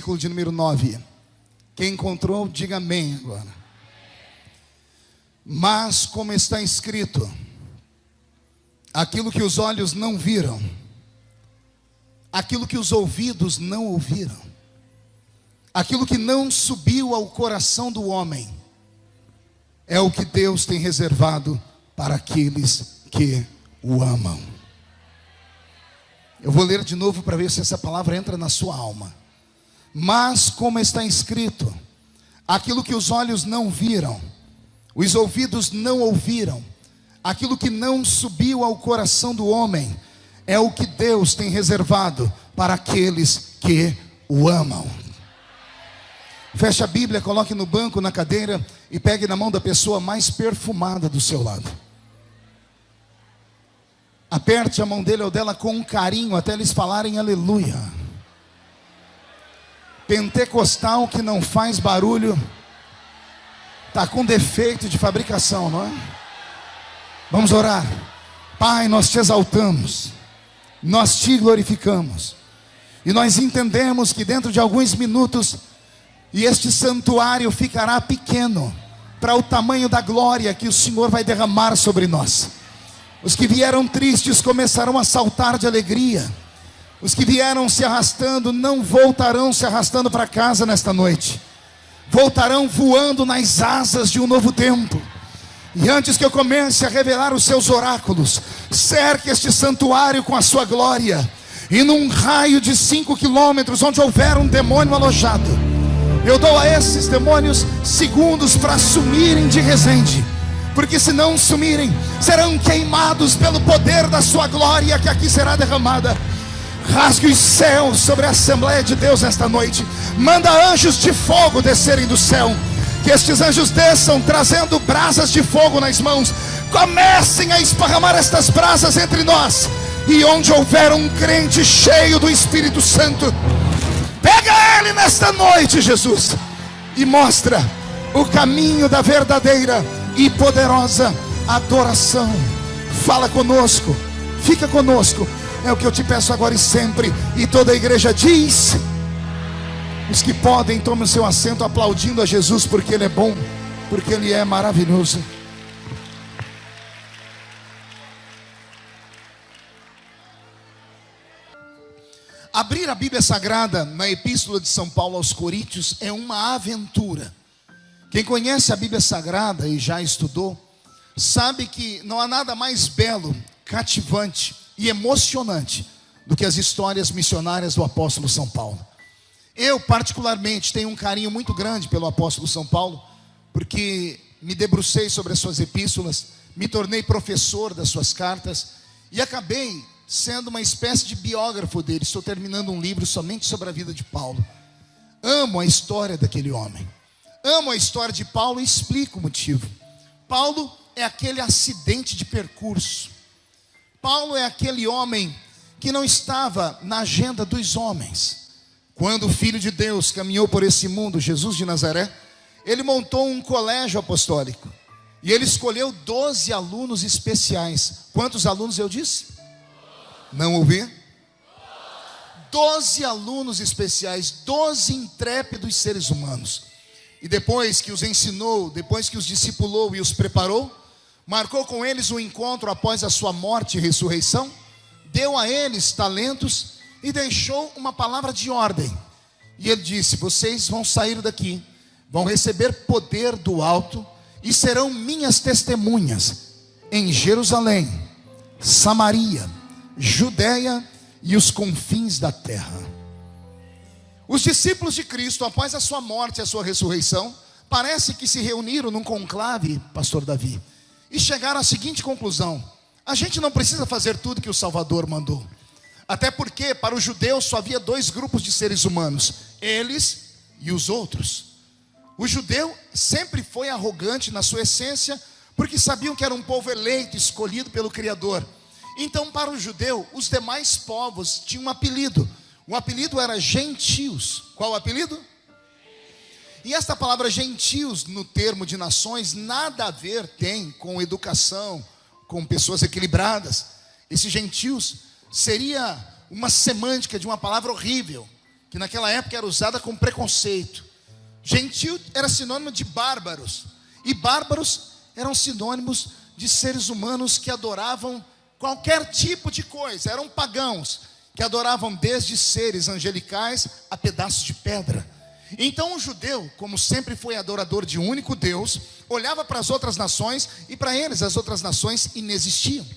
versículo de número 9. Quem encontrou, diga amém agora. Mas como está escrito, aquilo que os olhos não viram, aquilo que os ouvidos não ouviram, aquilo que não subiu ao coração do homem, é o que Deus tem reservado para aqueles que o amam. Eu vou ler de novo para ver se essa palavra entra na sua alma. Mas como está escrito, aquilo que os olhos não viram, os ouvidos não ouviram, aquilo que não subiu ao coração do homem, é o que Deus tem reservado para aqueles que o amam. Feche a Bíblia, coloque no banco, na cadeira, e pegue na mão da pessoa mais perfumada do seu lado. Aperte a mão dele ou dela com um carinho, até eles falarem aleluia. Pentecostal que não faz barulho está com defeito de fabricação, não é? Vamos orar. Pai, nós te exaltamos, nós te glorificamos, e nós entendemos que dentro de alguns minutos, e este santuário ficará pequeno para o tamanho da glória que o Senhor vai derramar sobre nós. Os que vieram tristes começarão a saltar de alegria. Os que vieram se arrastando não voltarão se arrastando para casa nesta noite. Voltarão voando nas asas de um novo tempo. E antes que eu comece a revelar os seus oráculos, cerque este santuário com a sua glória. E num raio de 5 quilômetros, onde houver um demônio alojado, eu dou a esses demônios segundos para sumirem de Resende, porque se não sumirem, serão queimados pelo poder da sua glória que aqui será derramada. Rasgue os céus sobre a Assembleia de Deus esta noite. Manda anjos de fogo descerem do céu. Que estes anjos desçam trazendo brasas de fogo nas mãos. Comecem a esparramar estas brasas entre nós. E onde houver um crente cheio do Espírito Santo, pega ele nesta noite, Jesus, e mostra o caminho da verdadeira e poderosa adoração. Fala conosco, fica conosco, é o que eu te peço agora e sempre. E toda a igreja diz: os que podem, tomem o seu assento aplaudindo a Jesus, porque Ele é bom, porque Ele é maravilhoso. Abrir a Bíblia Sagrada na Epístola de São Paulo aos Coríntios é uma aventura. Quem conhece a Bíblia Sagrada e já estudou, sabe que não há nada mais belo, cativante e emocionante do que as histórias missionárias do apóstolo São Paulo. Eu particularmente tenho um carinho muito grande pelo apóstolo São Paulo, porque me debrucei sobre as suas epístolas, me tornei professor das suas cartas e acabei sendo uma espécie de biógrafo dele. Estou terminando um livro somente sobre a vida de Paulo. Amo a história daquele homem, amo a história de Paulo e explico o motivo. Paulo é aquele acidente de percurso. Paulo é aquele homem que não estava na agenda dos homens. Quando o Filho de Deus caminhou por esse mundo, Jesus de Nazaré, ele montou um colégio apostólico. E ele escolheu 12 alunos especiais. Quantos alunos eu disse? Não ouvi? 12 alunos especiais, 12 intrépidos seres humanos. E depois que os ensinou, depois que os discipulou e os preparou, marcou com eles um encontro após a sua morte e ressurreição, deu a eles talentos e deixou uma palavra de ordem. E ele disse: vocês vão sair daqui, vão receber poder do alto e serão minhas testemunhas em Jerusalém, Samaria, Judeia e os confins da terra. Os discípulos de Cristo, após a sua morte e a sua ressurreição, parece que se reuniram num conclave, pastor Davi, e chegaram à seguinte conclusão: a gente não precisa fazer tudo que o Salvador mandou. Até porque para os judeus só havia 2 grupos de seres humanos: eles e os outros. O judeu sempre foi arrogante na sua essência, porque sabiam que era um povo eleito, escolhido pelo Criador. Então para o judeu, os demais povos tinham um apelido. O apelido era gentios. Qual o apelido? E esta palavra gentios, no termo de nações, nada a ver tem com educação, com pessoas equilibradas. Esses gentios seria uma semântica de uma palavra horrível, que naquela época era usada com preconceito. Gentil era sinônimo de bárbaros, e bárbaros eram sinônimos de seres humanos que adoravam qualquer tipo de coisa, eram pagãos, que adoravam desde seres angelicais a pedaços de pedra. Então o judeu, como sempre foi adorador de um único Deus, olhava para as outras nações, e para eles as outras nações inexistiam.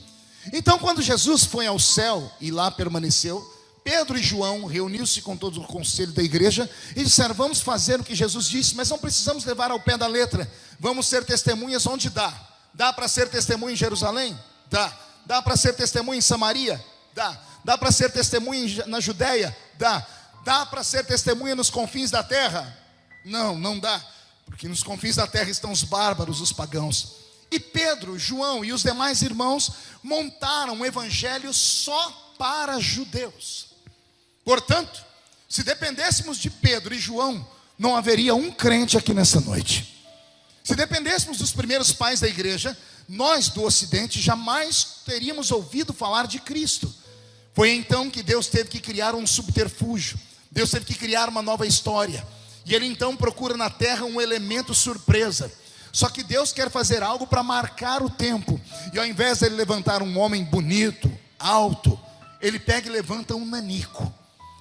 Então quando Jesus foi ao céu e lá permaneceu, Pedro e João reuniram-se com todo o conselho da igreja e disseram: vamos fazer o que Jesus disse, mas não precisamos levar ao pé da letra. Vamos ser testemunhas onde dá. Dá para ser testemunha em Jerusalém? Dá. Dá para ser testemunha em Samaria? Dá. Dá para ser testemunha na Judéia? Dá. Dá para ser testemunha nos confins da terra? Não, não dá, porque nos confins da terra estão os bárbaros, os pagãos. E Pedro, João e os demais irmãos montaram um evangelho só para judeus. Portanto, se dependêssemos de Pedro e João, não haveria um crente aqui nessa noite. Se dependêssemos dos primeiros pais da igreja, nós do Ocidente jamais teríamos ouvido falar de Cristo. Foi então que Deus teve que criar um subterfúgio. Deus teve que criar uma nova história. E Ele então procura na terra um elemento surpresa. Só que Deus quer fazer algo para marcar o tempo. E ao invés de Ele levantar um homem bonito, alto, Ele pega e levanta um nanico.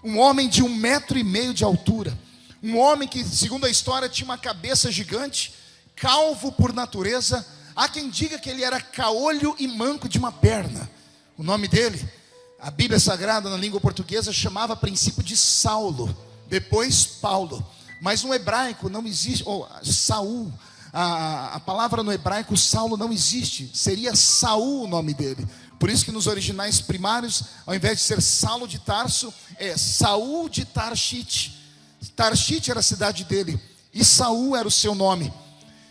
Um homem de 1,5 metro de altura. Um homem que, segundo a história, tinha uma cabeça gigante, calvo por natureza. Há quem diga que ele era caolho e manco de uma perna. O nome dele, a Bíblia Sagrada na língua portuguesa chamava a princípio de Saulo, depois Paulo. Mas no hebraico não existe, Saul, a palavra no hebraico Saulo não existe, seria Saul o nome dele. Por isso que nos originais primários, ao invés de ser Saulo de Tarso, é Saul de Tarshite. Tarshite era a cidade dele, e Saul era o seu nome.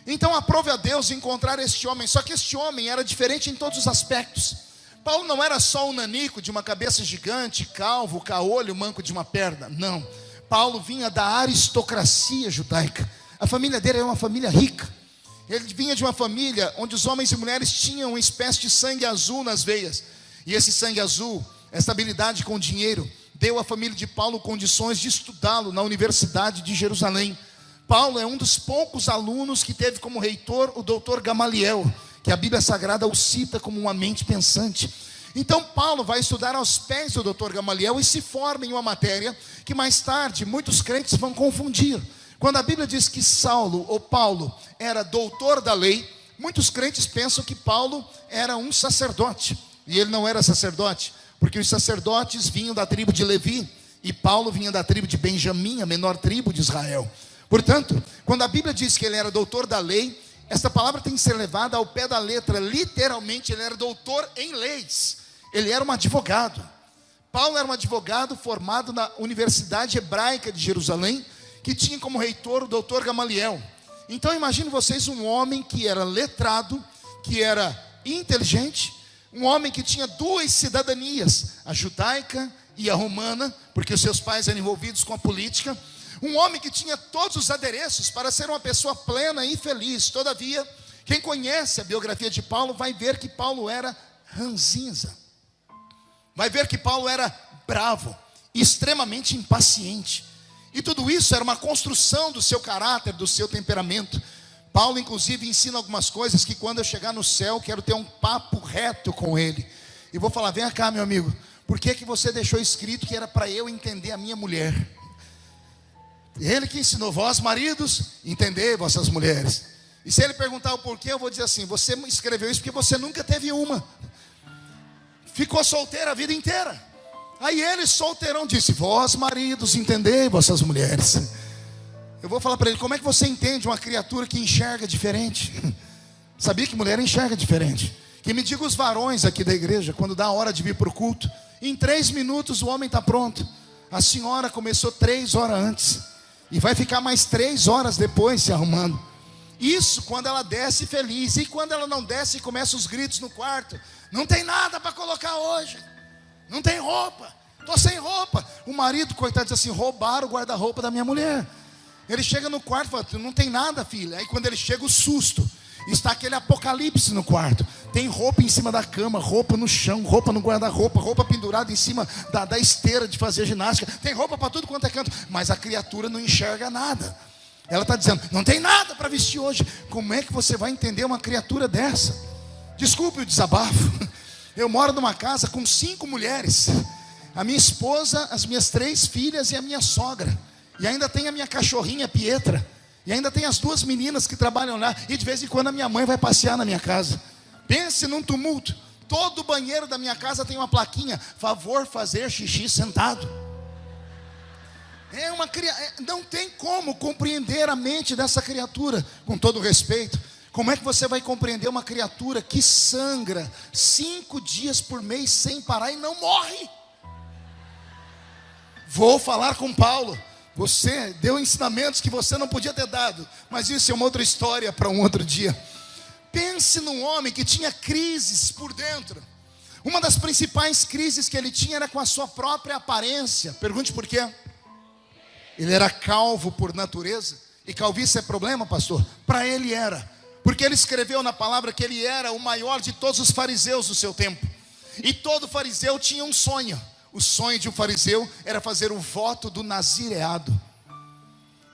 Então aprove a Deus encontrar este homem. Só que este homem era diferente em todos os aspectos. Paulo não era só um nanico de uma cabeça gigante, calvo, caolho, manco de uma perna. Não, Paulo vinha da aristocracia judaica. A família dele era uma família rica. Ele vinha de uma família onde os homens e mulheres tinham uma espécie de sangue azul nas veias. E esse sangue azul, essa habilidade com dinheiro, deu à família de Paulo condições de estudá-lo na Universidade de Jerusalém. Paulo é um dos poucos alunos que teve como reitor o doutor Gamaliel, que a Bíblia Sagrada o cita como uma mente pensante. Então Paulo vai estudar aos pés do doutor Gamaliel e se forma em uma matéria que mais tarde muitos crentes vão confundir. Quando a Bíblia diz que Saulo ou Paulo era doutor da lei, muitos crentes pensam que Paulo era um sacerdote. E ele não era sacerdote, porque os sacerdotes vinham da tribo de Levi e Paulo vinha da tribo de Benjamim, a menor tribo de Israel. Portanto, quando a Bíblia diz que ele era doutor da lei, esta palavra tem que ser levada ao pé da letra. Literalmente ele era doutor em leis. Ele era um advogado. Paulo era um advogado formado na Universidade Hebraica de Jerusalém, que tinha como reitor o doutor Gamaliel. Então imagine vocês um homem que era letrado, que era inteligente, um homem que tinha duas cidadanias, a judaica e a romana, porque os seus pais eram envolvidos com a política. Um homem que tinha todos os adereços para ser uma pessoa plena e feliz. Todavia, quem conhece a biografia de Paulo vai ver que Paulo era ranzinza. Vai ver que Paulo era bravo, extremamente impaciente. E tudo isso era uma construção do seu caráter, do seu temperamento. Paulo inclusive ensina algumas coisas que quando eu chegar no céu, quero ter um papo reto com ele. E vou falar: vem cá, meu amigo, por que que você deixou escrito que era para eu entender a minha mulher? Ele que ensinou: vós maridos, entendei vossas mulheres. E se ele perguntar o porquê, eu vou dizer assim: você escreveu isso porque você nunca teve uma, ficou solteira a vida inteira. Aí ele, solteirão, disse: vós maridos, entendei vossas mulheres. Eu vou falar para ele: como é que você entende uma criatura que enxerga diferente? Sabia que mulher enxerga diferente? Que me diga os varões aqui da igreja, quando dá a hora de vir para o culto, em 3 minutos o homem está pronto. A senhora começou 3 horas antes e vai ficar mais 3 horas depois se arrumando. Isso quando ela desce feliz. E quando ela não desce, começa os gritos no quarto: não tem nada para colocar hoje, não tem roupa, estou sem roupa. O marido, coitado, diz assim: roubaram o guarda-roupa da minha mulher. Ele chega no quarto e fala: não tem nada, filha. Aí quando ele chega, o susto, está aquele apocalipse no quarto. Tem roupa em cima da cama, roupa no chão, roupa no guarda-roupa, roupa pendurada em cima da esteira de fazer ginástica. Tem roupa para tudo quanto é canto, mas a criatura não enxerga nada. Ela está dizendo, não tem nada para vestir hoje. Como é que você vai entender uma criatura dessa? Desculpe o desabafo. Eu moro numa casa com 5 mulheres. A minha esposa, as minhas 3 filhas e a minha sogra. E ainda tem a minha cachorrinha Pietra. E ainda tem as 2 meninas que trabalham lá. E de vez em quando a minha mãe vai passear na minha casa. Pense num tumulto. Todo o banheiro da minha casa tem uma plaquinha: favor fazer xixi sentado. Não tem como compreender a mente dessa criatura. Com todo respeito, como é que você vai compreender uma criatura que sangra 5 dias por mês sem parar e não morre? Vou falar com Paulo. Você deu ensinamentos que você não podia ter dado, mas isso é uma outra história para um outro dia. Pense num homem que tinha crises por dentro. Uma das principais crises que ele tinha era com a sua própria aparência. Pergunte por quê? Ele era calvo por natureza. E calvície é problema, pastor? Para ele era. Porque ele escreveu na palavra que ele era o maior de todos os fariseus do seu tempo. E todo fariseu tinha um sonho. O sonho de um fariseu era fazer o voto do nazireado.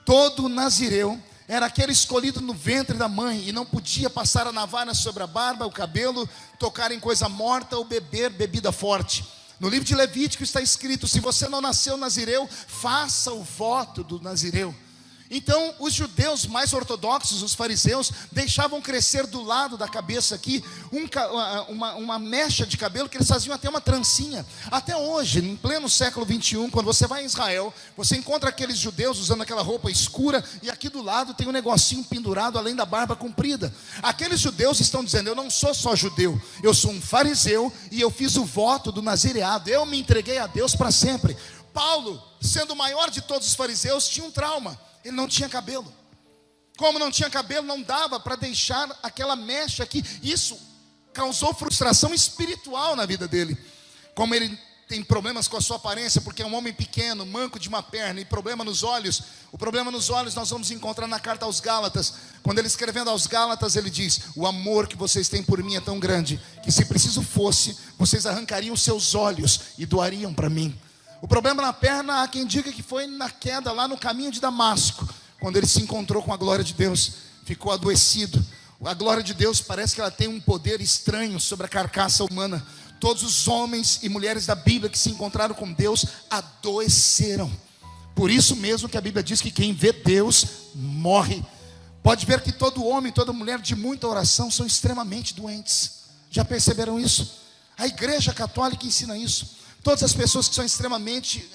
Todo nazireu era aquele escolhido no ventre da mãe e não podia passar a navalha sobre a barba, o cabelo, tocar em coisa morta ou beber bebida forte. No livro de Levítico está escrito: se você não nasceu nazireu, faça o voto do nazireu. Então os judeus mais ortodoxos, os fariseus, deixavam crescer do lado da cabeça aqui uma mecha de cabelo que eles faziam até uma trancinha. Até hoje, em pleno século 21, quando você vai em Israel, você encontra aqueles judeus usando aquela roupa escura e aqui do lado tem um negocinho pendurado além da barba comprida. Aqueles judeus estão dizendo: eu não sou só judeu, eu sou um fariseu e eu fiz o voto do nazireado, eu me entreguei a Deus para sempre. Paulo, sendo o maior de todos os fariseus, tinha um trauma. Ele não tinha cabelo. Como não tinha cabelo, não dava para deixar aquela mecha aqui. Isso causou frustração espiritual na vida dele. Como ele tem problemas com a sua aparência, porque é um homem pequeno, manco de uma perna, e problema nos olhos. O problema nos olhos nós vamos encontrar na carta aos Gálatas. Quando ele escrevendo aos Gálatas, ele diz: o amor que vocês têm por mim é tão grande, que se preciso fosse, vocês arrancariam seus olhos e doariam para mim. O problema na perna, há quem diga que foi na queda lá no caminho de Damasco, quando ele se encontrou com a glória de Deus, ficou adoecido. A glória de Deus parece que ela tem um poder estranho sobre a carcaça humana. Todos os homens e mulheres da Bíblia que se encontraram com Deus adoeceram. Por isso mesmo que a Bíblia diz que quem vê Deus morre. Pode ver que todo homem, toda mulher de muita oração são extremamente doentes. Já perceberam isso? A Igreja Católica ensina isso. Todas as pessoas que são extremamente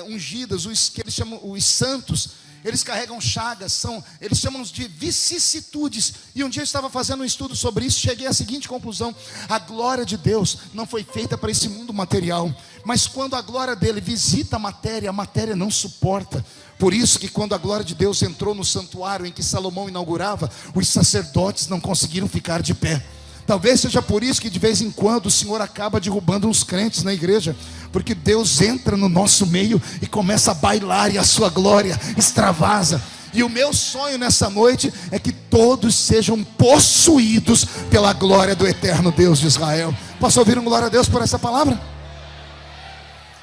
ungidas, os que eles chamam os santos, eles carregam chagas, eles chamam de vicissitudes. E um dia eu estava fazendo um estudo sobre isso, cheguei à seguinte conclusão: a glória de Deus não foi feita para esse mundo material, mas quando a glória dele visita a matéria não suporta. Por isso que quando a glória de Deus entrou no santuário em que Salomão inaugurava, os sacerdotes não conseguiram ficar de pé. Talvez seja por isso que de vez em quando o Senhor acaba derrubando uns crentes na igreja, porque Deus entra no nosso meio e começa a bailar, e a sua glória extravasa. E o meu sonho nessa noite é que todos sejam possuídos pela glória do eterno Deus de Israel. Posso ouvir um glória a Deus por essa palavra?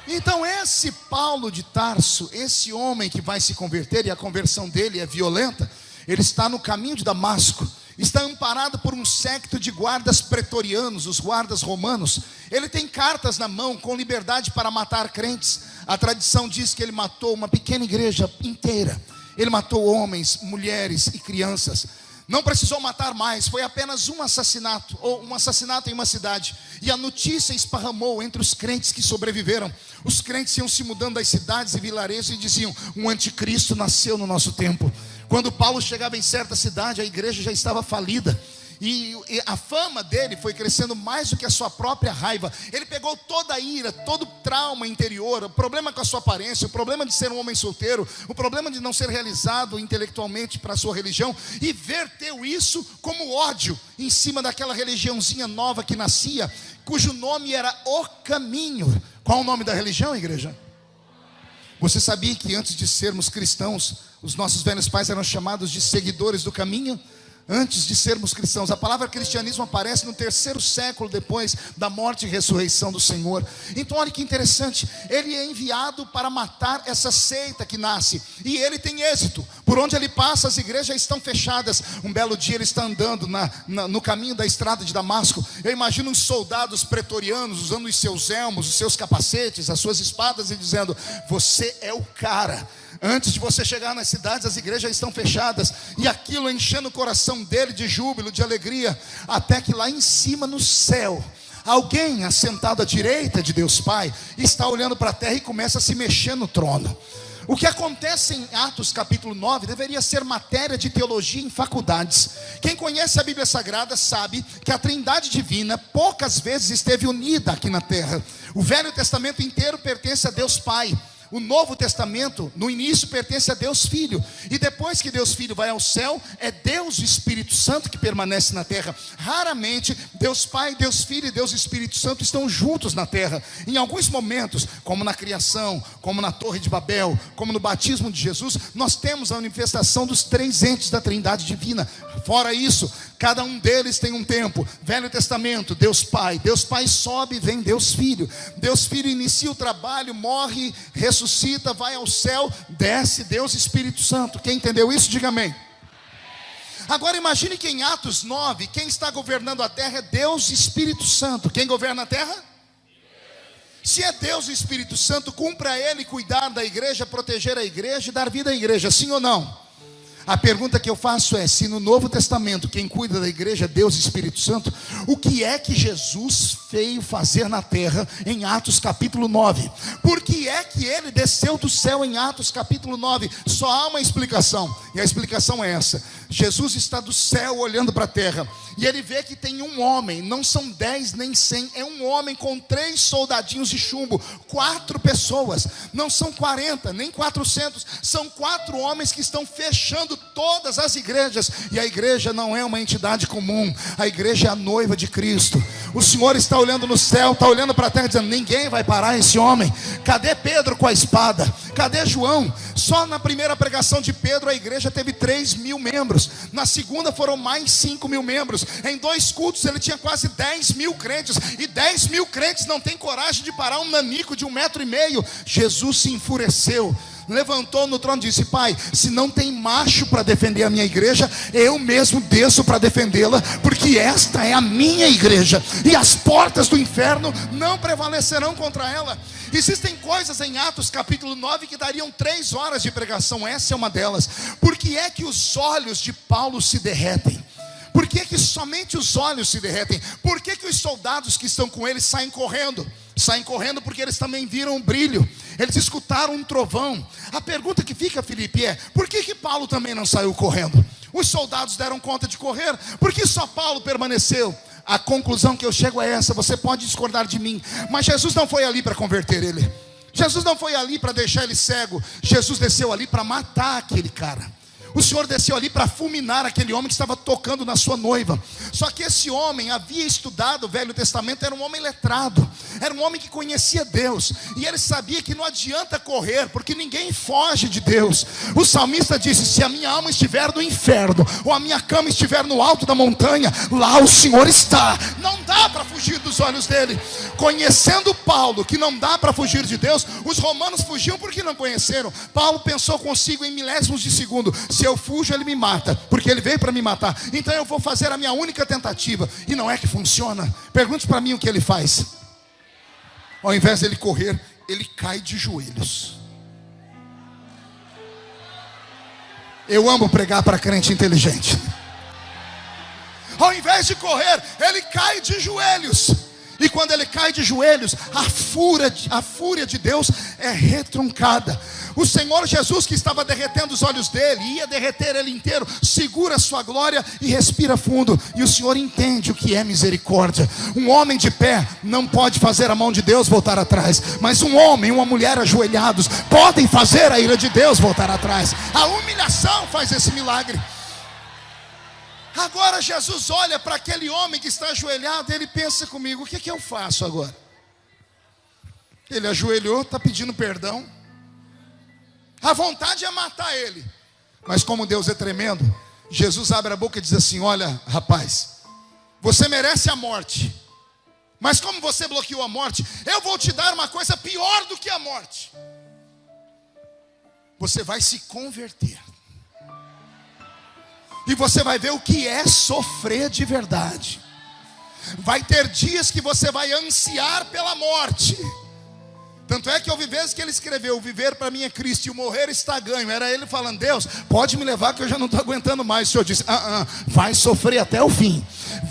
Então esse Paulo de Tarso, esse homem que vai se converter, e a conversão dele é violenta, ele está no caminho de Damasco. Está amparado por um séquito de guardas pretorianos, os guardas romanos. Ele tem cartas na mão com liberdade para matar crentes. A tradição diz que ele matou uma pequena igreja inteira. Ele matou homens, mulheres e crianças. Não precisou matar mais, foi apenas um assassinato, ou um assassinato em uma cidade. E a notícia esparramou entre os crentes que sobreviveram. Os crentes iam se mudando das cidades e vilarejos e diziam: um anticristo nasceu no nosso tempo. Quando Paulo chegava em certa cidade, a igreja já estava falida. E a fama dele foi crescendo mais do que a sua própria raiva. Ele pegou toda a ira, todo o trauma interior, o problema com a sua aparência, o problema de ser um homem solteiro, o problema de não ser realizado intelectualmente para a sua religião, e verteu isso como ódio em cima daquela religiãozinha nova que nascia, cujo nome era O Caminho. Qual o nome da religião, igreja? Você sabia que antes de sermos cristãos, os nossos velhos pais eram chamados de seguidores do caminho? antes de sermos cristãos. A palavra cristianismo aparece no 3º século depois da morte e ressurreição do Senhor. Então olha que interessante, ele é enviado para matar essa seita que nasce, e ele tem êxito. Por onde ele passa, as igrejas estão fechadas. Um belo dia ele está andando no caminho da estrada de Damasco. Eu imagino uns soldados pretorianos usando os seus elmos, os seus capacetes, as suas espadas, e dizendo: você é o cara. Antes de você chegar nas cidades, as igrejas estão fechadas. E aquilo enchendo o coração dele de júbilo, de alegria. Até que lá em cima no céu, alguém assentado à direita de Deus Pai está olhando para a terra e começa a se mexer no trono. O que acontece em Atos capítulo 9 deveria ser matéria de teologia em faculdades. Quem conhece a Bíblia Sagrada sabe que a Trindade Divina poucas vezes esteve unida aqui na terra. O Velho Testamento inteiro pertence a Deus Pai. O Novo Testamento, no início, pertence a Deus Filho. E depois que Deus Filho vai ao céu, é Deus Espírito Santo que permanece na terra. Raramente, Deus Pai, Deus Filho e Deus Espírito Santo estão juntos na terra. Em alguns momentos, como na criação, como na Torre de Babel, como no batismo de Jesus, nós temos a manifestação dos 3 entes da Trindade Divina. Fora isso, cada um deles tem um tempo. Velho Testamento, Deus Pai sobe, vem Deus Filho. Deus Filho inicia o trabalho, morre, ressuscita, vai ao céu, desce Deus Espírito Santo. Quem entendeu isso, diga amém. Agora imagine que em Atos 9, quem está governando a terra é Deus Espírito Santo. Quem governa a terra? Se é Deus Espírito Santo, cumpra a Ele cuidar da igreja, proteger a igreja e dar vida à igreja, sim ou não? A pergunta que eu faço é: se no Novo Testamento quem cuida da igreja é Deus e Espírito Santo, o que é que Jesus veio fazer na terra em Atos capítulo 9? Por que é que ele desceu do céu em Atos capítulo 9? Só há uma explicação, e a explicação é essa: Jesus está do céu olhando para a terra, e ele vê que tem um homem, não são 10 nem 100, é um homem com 3 soldadinhos de chumbo, 4 pessoas, não são 40, nem 400, são 4 homens que estão fechando todas as igrejas. E a igreja não é uma entidade comum, a igreja é a noiva de Cristo. O Senhor está olhando no céu, está olhando para a terra dizendo: ninguém vai parar esse homem. Cadê Pedro com a espada? Cadê João? Só na primeira pregação de Pedro a igreja teve 3.000 membros, na segunda foram mais 5.000 membros, em 2 cultos ele tinha quase 10.000 crentes, e 10.000 crentes não tem coragem de parar um nanico de 1,5 metro. Jesus se enfureceu, levantou no trono e disse: Pai, se não tem macho para defender a minha igreja, eu mesmo desço para defendê-la, porque esta é a minha igreja, e as portas do inferno não prevalecerão contra ela. Existem coisas em Atos capítulo 9 que dariam 3 horas de pregação, essa é uma delas. Por que é que os olhos de Paulo se derretem? Por que é que somente os olhos se derretem? Por que é que os soldados que estão com ele saem correndo? Saem correndo porque eles também viram um brilho, eles escutaram um trovão. A pergunta que fica, Felipe, é: por que Paulo também não saiu correndo? Os soldados deram conta de correr, por que só Paulo permaneceu? A conclusão que eu chego é essa, você pode discordar de mim, mas Jesus não foi ali para converter ele. Jesus não foi ali para deixar ele cego. Jesus desceu ali para matar aquele cara. O Senhor desceu ali para fulminar aquele homem que estava tocando na sua noiva. Só que esse homem havia estudado o Velho Testamento, era um homem letrado, era um homem que conhecia Deus, e ele sabia que não adianta correr, porque ninguém foge de Deus. O salmista disse: se a minha alma estiver no inferno, ou a minha cama estiver no alto da montanha, lá o Senhor está. Não dá para fugir dos olhos dele. Conhecendo Paulo que não dá para fugir de Deus, os romanos fugiam porque não conheceram. Paulo pensou consigo em milésimos de segundo: se eu fujo, ele me mata, porque ele veio para me matar, então eu vou fazer a minha única tentativa. E não é que funciona. Pergunte para mim o que ele faz. Ao invés de ele correr, ele cai de joelhos. Eu amo pregar para crente inteligente. Ao invés de correr, ele cai de joelhos. E quando ele cai de joelhos, a fúria de Deus é retruncada. O Senhor Jesus, que estava derretendo os olhos dele, ia derreter ele inteiro, segura a sua glória e respira fundo. E o Senhor entende o que é misericórdia. Um homem de pé não pode fazer a mão de Deus voltar atrás, mas um homem e uma mulher ajoelhados podem fazer a ira de Deus voltar atrás. A humilhação faz esse milagre. Agora Jesus olha para aquele homem que está ajoelhado, ele pensa comigo: o que eu faço agora? Ele ajoelhou, está pedindo perdão. A vontade é matar ele, mas como Deus é tremendo, Jesus abre a boca e diz assim: olha, rapaz, você merece a morte, mas como você bloqueou a morte, eu vou te dar uma coisa pior do que a morte. Você vai se converter, e você vai ver o que é sofrer de verdade. Vai ter dias que você vai ansiar pela morte. Tanto é que houve vezes que ele escreveu: o viver para mim é Cristo e o morrer está ganho. Era ele falando: Deus, pode me levar que eu já não estou aguentando mais. O Senhor disse: vai sofrer até o fim.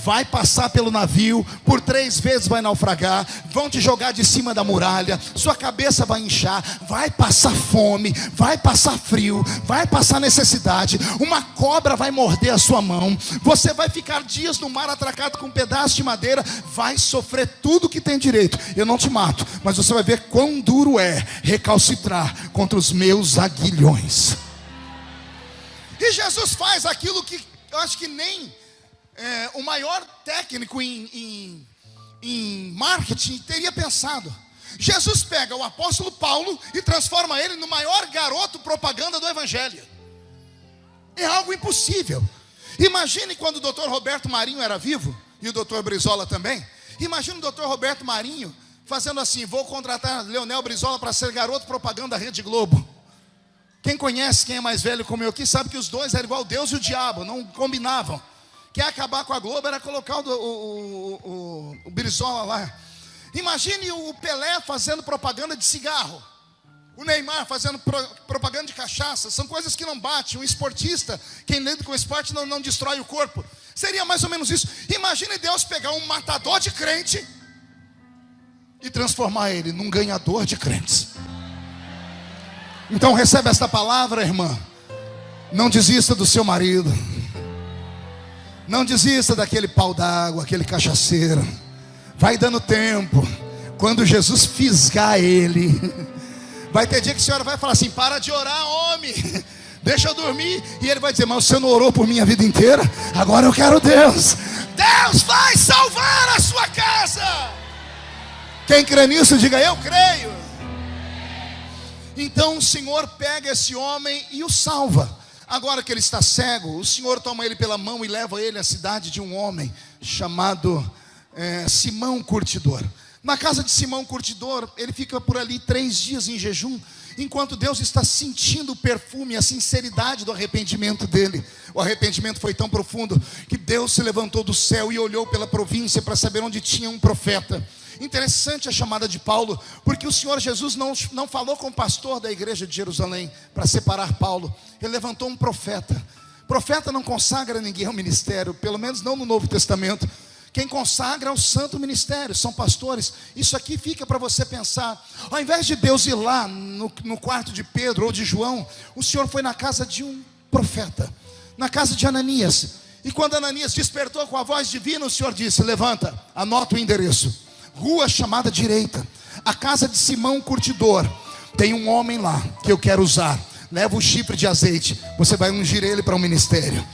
Vai passar pelo navio, por 3 vezes vai naufragar, vão te jogar de cima da muralha, sua cabeça vai inchar, vai passar fome, vai passar frio, vai passar necessidade, uma cobra vai morder a sua mão, você vai ficar dias no mar atracado com um pedaço de madeira, vai sofrer tudo que tem direito. Eu não te mato, mas você vai ver quão duro é recalcitrar contra os meus aguilhões. E Jesus faz aquilo que eu acho que nem o maior técnico em marketing teria pensado. Jesus pega o apóstolo Paulo e transforma ele no maior garoto propaganda do evangelho. É algo impossível. Imagine quando o doutor Roberto Marinho era vivo, e o doutor Brizola também. Imagine o doutor Roberto Marinho fazendo assim: vou contratar Leonel Brizola para ser garoto propaganda da Rede Globo. Quem conhece, quem é mais velho como eu aqui, sabe que os dois eram igual Deus e o diabo, não combinavam. Quer acabar com a Globo era colocar o Brizola lá. Imagine o Pelé fazendo propaganda de cigarro, o Neymar fazendo propaganda de cachaça. São coisas que não batem. Um esportista, quem lida com esporte não destrói o corpo. Seria mais ou menos isso. Imagine Deus pegar um matador de crente e transformar ele num ganhador de crentes. Então recebe esta palavra, irmã. Não desista do seu marido. Não desista daquele pau d'água, aquele cachaceiro. Vai dando tempo. Quando Jesus fisgar ele, vai ter dia que a senhora vai falar assim: para de orar, homem, deixa eu dormir. E ele vai dizer: mas você não orou por minha vida inteira? Agora eu quero Deus. Deus vai salvar a sua casa. Quem crê nisso, diga: eu creio. Então o Senhor pega esse homem e o salva. Agora que ele está cego, o Senhor toma ele pela mão e leva ele à cidade de um homem chamado Simão Curtidor. Na casa de Simão Curtidor, ele fica por ali 3 dias em jejum, enquanto Deus está sentindo o perfume, a sinceridade do arrependimento dele. O arrependimento foi tão profundo que Deus se levantou do céu e olhou pela província para saber onde tinha um profeta. Interessante a chamada de Paulo, porque o Senhor Jesus não falou com o pastor da igreja de Jerusalém para separar Paulo. Ele levantou um profeta. Profeta não consagra ninguém ao ministério, pelo menos não no Novo Testamento. Quem consagra é o santo ministério, são pastores. Isso aqui fica para você pensar. Ao invés de Deus ir lá no quarto de Pedro ou de João, o Senhor foi na casa de um profeta, na casa de Ananias. E quando Ananias despertou com a voz divina, o Senhor disse: levanta, anota o endereço. Rua chamada direita, a casa de Simão Curtidor. Tem um homem lá que eu quero usar. Leva o chifre de azeite, você vai ungir ele para o ministério.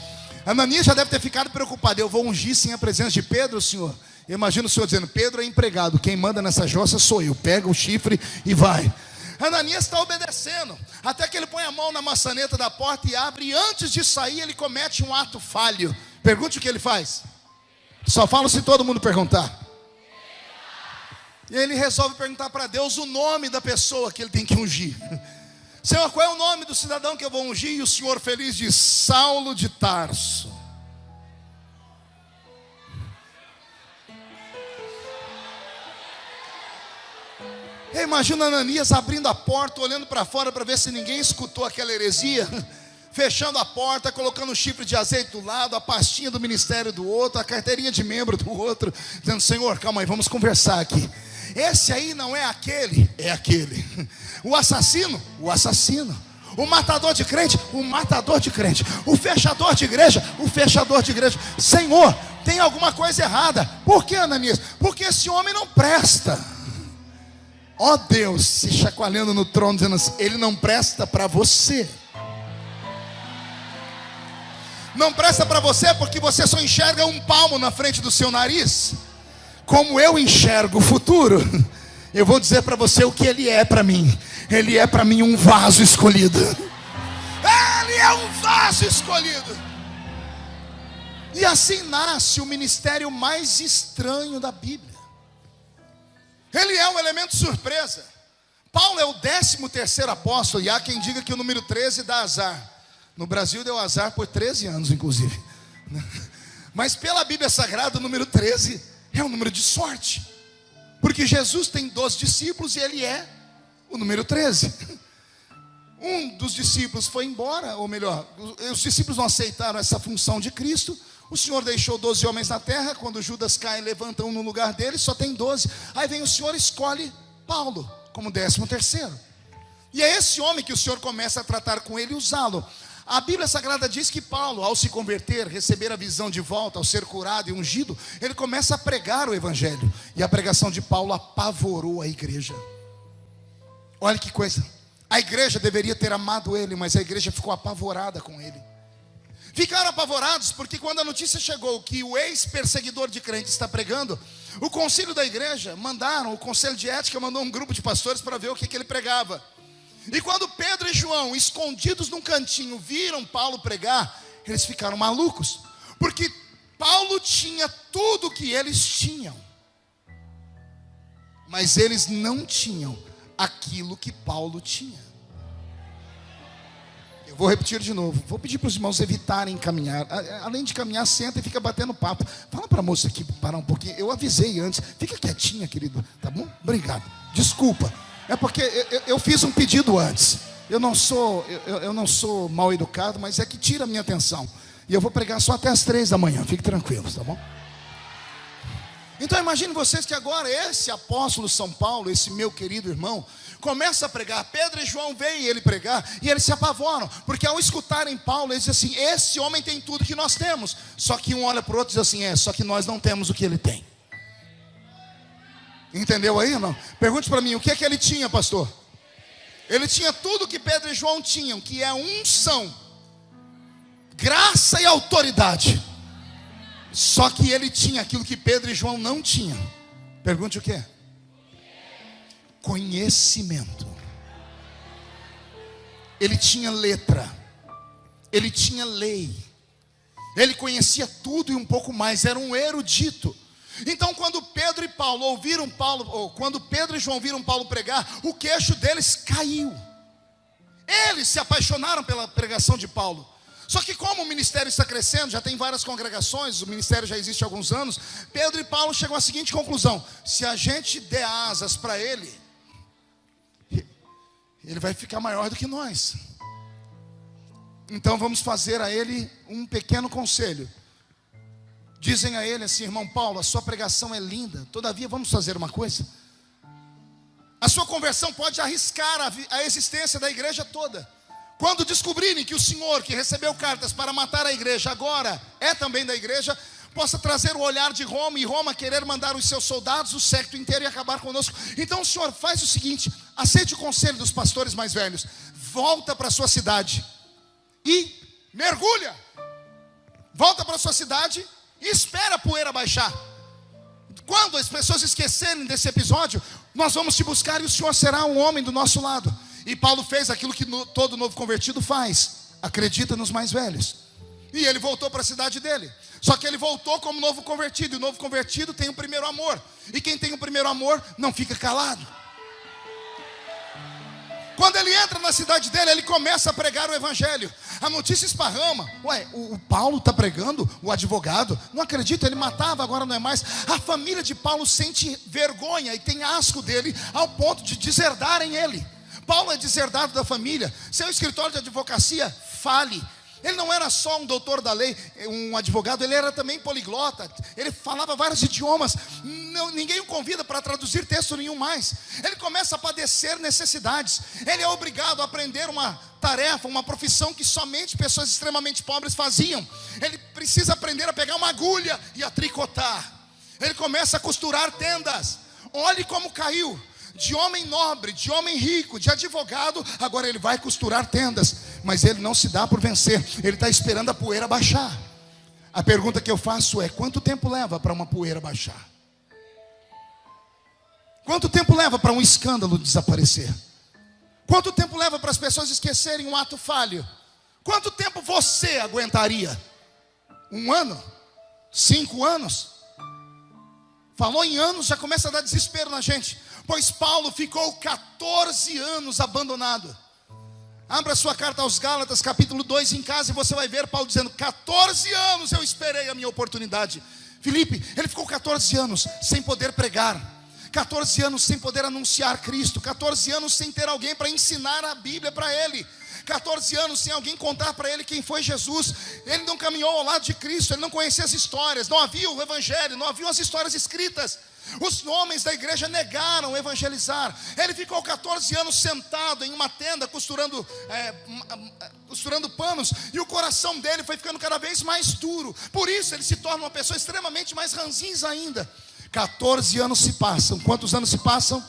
Ananias já deve ter ficado preocupado: eu vou ungir sem a presença de Pedro, Senhor? Eu imagino o Senhor dizendo: Pedro é empregado, quem manda nessa jossa sou eu. Pega o chifre e vai. Ananias está obedecendo, até que ele põe a mão na maçaneta da porta e abre. E antes de sair ele comete um ato falho. Pergunte o que ele faz. Só falo se todo mundo perguntar. E ele resolve perguntar para Deus o nome da pessoa que ele tem que ungir. Senhor, qual é o nome do cidadão que eu vou ungir? E o Senhor feliz diz: Saulo de Tarso. Eu imagino Ananias abrindo a porta, olhando para fora para ver se ninguém escutou aquela heresia, fechando a porta, colocando o chifre de azeite do lado, a pastinha do ministério do outro, a carteirinha de membro do outro, dizendo: Senhor, calma aí, vamos conversar aqui. Esse aí não é aquele, é aquele. O assassino, o assassino. O matador de crente, o matador de crente. O fechador de igreja, o fechador de igreja. Senhor, tem alguma coisa errada. Por que, Ananias? Porque esse homem não presta. Ó Deus, se chacoalhando no trono, dizendo assim: ele não presta para você. Não presta para você porque você só enxerga um palmo na frente do seu nariz. Como eu enxergo o futuro, eu vou dizer para você o que ele é para mim. Ele é para mim um vaso escolhido. Ele é um vaso escolhido. E assim nasce o ministério mais estranho da Bíblia. Ele é um elemento surpresa. Paulo é o 13º apóstolo, e há quem diga que o número 13 dá azar. No Brasil deu azar por 13 anos, inclusive. Mas pela Bíblia Sagrada, o número 13 é um número de sorte. Porque Jesus tem 12 discípulos e ele é o número 13. Um dos discípulos foi embora, ou melhor, os discípulos não aceitaram essa função de Cristo. O Senhor deixou 12 homens na terra. Quando Judas cai, levanta um no lugar dele, só tem 12. Aí vem o Senhor e escolhe Paulo como 13º. E é esse homem que o Senhor começa a tratar com ele e usá-lo. A Bíblia Sagrada diz que Paulo, ao se converter, receber a visão de volta, ao ser curado e ungido, ele começa a pregar o Evangelho. E a pregação de Paulo apavorou a igreja. Olha que coisa. A igreja deveria ter amado ele, mas a igreja ficou apavorada com ele. Ficaram apavorados porque quando a notícia chegou que o ex-perseguidor de crentes está pregando, o concílio da igreja o conselho de ética mandou um grupo de pastores para ver o que ele pregava. E quando Pedro e João, escondidos num cantinho, viram Paulo pregar, eles ficaram malucos, porque Paulo tinha tudo o que eles tinham, mas eles não tinham aquilo que Paulo tinha. Eu vou repetir de novo. Vou pedir para os irmãos evitarem caminhar. Além de caminhar, senta e fica batendo papo. Fala para a moça aqui parar um pouquinho. Eu avisei antes. Fica quietinha, querido. Tá bom? Obrigado. Desculpa. É porque eu fiz um pedido antes. Eu não sou mal educado, mas é que tira a minha atenção. E eu vou pregar só até as 3 da manhã. Fiquem tranquilos, tá bom? Então imagine vocês que agora esse apóstolo São Paulo, esse meu querido irmão, começa a pregar. Pedro e João veem ele pregar e eles se apavoram, porque ao escutarem Paulo, eles dizem assim: esse homem tem tudo que nós temos. Só que um olha para o outro e diz assim: só que nós não temos o que ele tem. Entendeu aí ou não? Pergunte para mim, o que é que ele tinha, pastor? Ele tinha tudo que Pedro e João tinham, que é unção, graça e autoridade. Só que ele tinha aquilo que Pedro e João não tinham. Pergunte o que? Conhecimento. Ele tinha letra, ele tinha lei, ele conhecia tudo e um pouco mais, era um erudito. Então quando Pedro e Paulo ouviram Paulo, ou quando Pedro e João viram Paulo pregar, o queixo deles caiu. Eles se apaixonaram pela pregação de Paulo. Só que como o ministério está crescendo, já tem várias congregações, o ministério já existe há alguns anos, Pedro e Paulo chegam à seguinte conclusão: se a gente der asas para ele vai ficar maior do que nós. Então vamos fazer a ele um pequeno conselho. Dizem a ele assim: irmão Paulo, a sua pregação é linda, todavia vamos fazer uma coisa. A sua conversão pode arriscar a existência da igreja toda. Quando descobrirem que o senhor que recebeu cartas para matar a igreja agora é também da igreja, possa trazer o olhar de Roma e Roma querer mandar os seus soldados, o séquito inteiro, e acabar conosco. Então o senhor faz o seguinte: aceite o conselho dos pastores mais velhos, volta para a sua cidade e mergulha. Volta para a sua cidade e espera a poeira baixar. Quando as pessoas esquecerem desse episódio, nós vamos te buscar e o senhor será um homem do nosso lado. E Paulo fez aquilo que todo novo convertido faz: acredita nos mais velhos. E ele voltou para a cidade dele. Só que ele voltou como novo convertido. E o novo convertido tem o primeiro amor. E quem tem o primeiro amor não fica calado. Quando ele entra na cidade dele, ele começa a pregar o evangelho. A notícia esparrama. Ué, o Paulo está pregando, o advogado. Não acredito, ele matava, agora não é mais. A família de Paulo sente vergonha e tem asco dele, ao ponto de deserdarem ele. Paulo é deserdado da família. Seu escritório de advocacia fale. Ele não era só um doutor da lei, um advogado, ele era também poliglota. Ele falava vários idiomas. Ninguém o convida para traduzir texto nenhum mais. Ele começa a padecer necessidades. Ele é obrigado a aprender uma tarefa, uma profissão que somente pessoas extremamente pobres faziam. Ele precisa aprender a pegar uma agulha e a tricotar. Ele começa a costurar tendas. Olhe como caiu. De homem nobre, de homem rico, de advogado, agora ele vai costurar tendas. Mas ele não se dá por vencer. Ele está esperando a poeira baixar. A pergunta que eu faço é: quanto tempo leva para uma poeira baixar? Quanto tempo leva para um escândalo desaparecer? Quanto tempo leva para as pessoas esquecerem um ato falho? Quanto tempo você aguentaria? 1 ano? 5 anos. Falou em anos, já começa a dar desespero na gente. Pois Paulo ficou 14 anos abandonado. Abra sua carta aos Gálatas, capítulo 2 em casa, e você vai ver Paulo dizendo: 14 anos eu esperei a minha oportunidade. Filipe, ele ficou 14 anos sem poder pregar, 14 anos sem poder anunciar Cristo, 14 anos sem ter alguém para ensinar a Bíblia para ele, 14 anos sem alguém contar para ele quem foi Jesus. Ele não caminhou ao lado de Cristo, ele não conhecia as histórias, não havia o Evangelho, não havia as histórias escritas. Os homens da igreja negaram evangelizar. Ele ficou 14 anos sentado em uma tenda costurando panos, e o coração dele foi ficando cada vez mais duro. Por isso ele se torna uma pessoa extremamente mais ranzinza ainda. 14 anos se passam. Quantos anos se passam?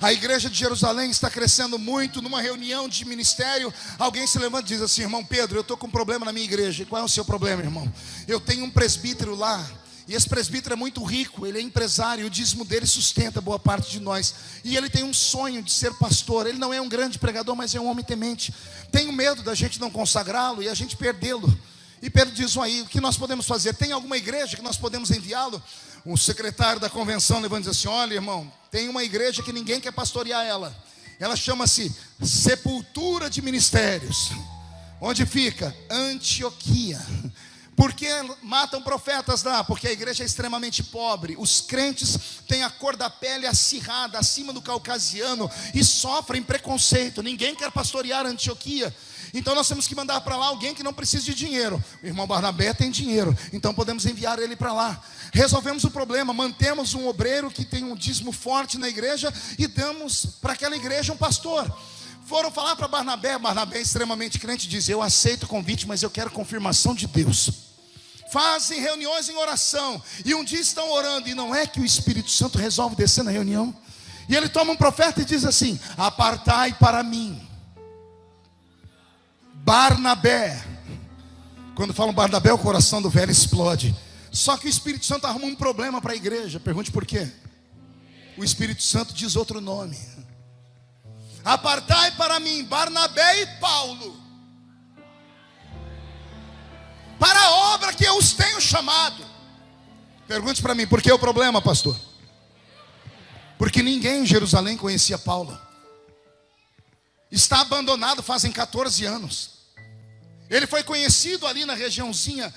A igreja de Jerusalém está crescendo muito. Numa reunião de ministério, alguém se levanta e diz assim: irmão Pedro, eu estou com um problema na minha igreja. Qual é o seu problema, irmão? Eu tenho um presbítero lá, e esse presbítero é muito rico, ele é empresário, o dízimo dele sustenta boa parte de nós. E ele tem um sonho de ser pastor. Ele não é um grande pregador, mas é um homem temente. Tenho medo da gente não consagrá-lo e a gente perdê-lo. E Pedro diz aí: o que nós podemos fazer? Tem alguma igreja que nós podemos enviá-lo? O secretário da convenção levanta e diz assim: olha, irmão, tem uma igreja que ninguém quer pastorear ela. Ela chama-se Sepultura de Ministérios. Onde fica? Antioquia. Por que matam profetas lá? Porque a igreja é extremamente pobre. Os crentes têm a cor da pele acirrada, acima do caucasiano, e sofrem preconceito. Ninguém quer pastorear Antioquia. Então nós temos que mandar para lá alguém que não precisa de dinheiro. O irmão Barnabé tem dinheiro, então podemos enviar ele para lá. Resolvemos o problema, mantemos um obreiro que tem um dízimo forte na igreja e damos para aquela igreja um pastor. Foram falar para Barnabé. Barnabé é extremamente crente, diz: eu aceito o convite, mas eu quero confirmação de Deus. Fazem reuniões em oração, e um dia estão orando, e não é que o Espírito Santo resolve descer na reunião? E ele toma um profeta e diz assim: apartai para mim Barnabé. Quando falam Barnabé, o coração do velho explode. Só que o Espírito Santo arruma um problema para a igreja. Pergunte por quê? O Espírito Santo diz outro nome: apartai para mim Barnabé e Paulo, para a obra que eu os tenho chamado. Pergunte para mim, por que o problema, pastor? Porque ninguém em Jerusalém conhecia Paulo. Está abandonado fazem 14 anos. Ele foi conhecido ali na regiãozinha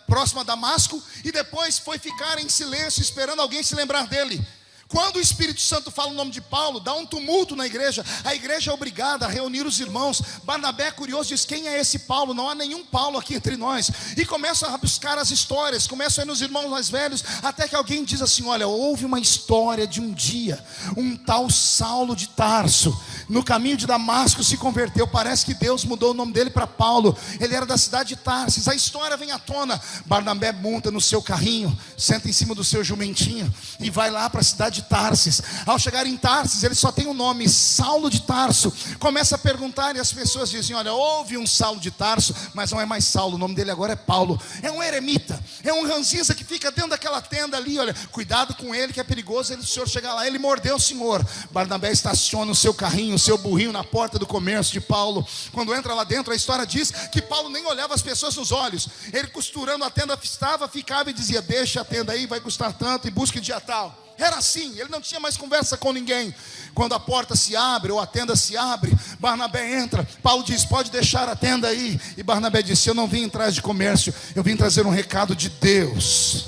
próxima a Damasco, e depois foi ficar em silêncio, esperando alguém se lembrar dele. Quando o Espírito Santo fala o nome de Paulo, dá um tumulto na igreja. A igreja é obrigada a reunir os irmãos. Barnabé é curioso, diz: quem é esse Paulo? Não há nenhum Paulo aqui entre nós. E começam a buscar as histórias, começam a ir nos irmãos mais velhos, até que alguém diz assim: olha, houve uma história de um dia, um tal Saulo de Tarso, no caminho de Damasco, se converteu. Parece que Deus mudou o nome dele para Paulo. Ele era da cidade de Tarsis. A história vem à tona. Barnabé monta no seu carrinho, senta em cima do seu jumentinho e vai lá para a cidade de Tarsis. Ao chegar em Tarsis, ele só tem o nome Saulo de Tarso. Começa a perguntar, e as pessoas dizem: olha, houve um Saulo de Tarso, mas não é mais Saulo, o nome dele agora é Paulo. É um eremita, é um ranzinza que fica dentro daquela tenda ali. Olha, cuidado com ele, que é perigoso o senhor chegar lá. Ele mordeu o senhor. Barnabé estaciona o seu carrinho, o seu burrinho na porta do comércio de Paulo. Quando entra lá dentro, a história diz que Paulo nem olhava as pessoas nos olhos. Ele, costurando a tenda, ficava e dizia: deixa a tenda aí, vai custar tanto, e busque dia tal. Era assim, ele não tinha mais conversa com ninguém. Quando a porta se abre, ou a tenda se abre, Barnabé entra. Paulo diz: pode deixar a tenda aí. E Barnabé disse: eu não vim atrás de comércio, eu vim trazer um recado de Deus.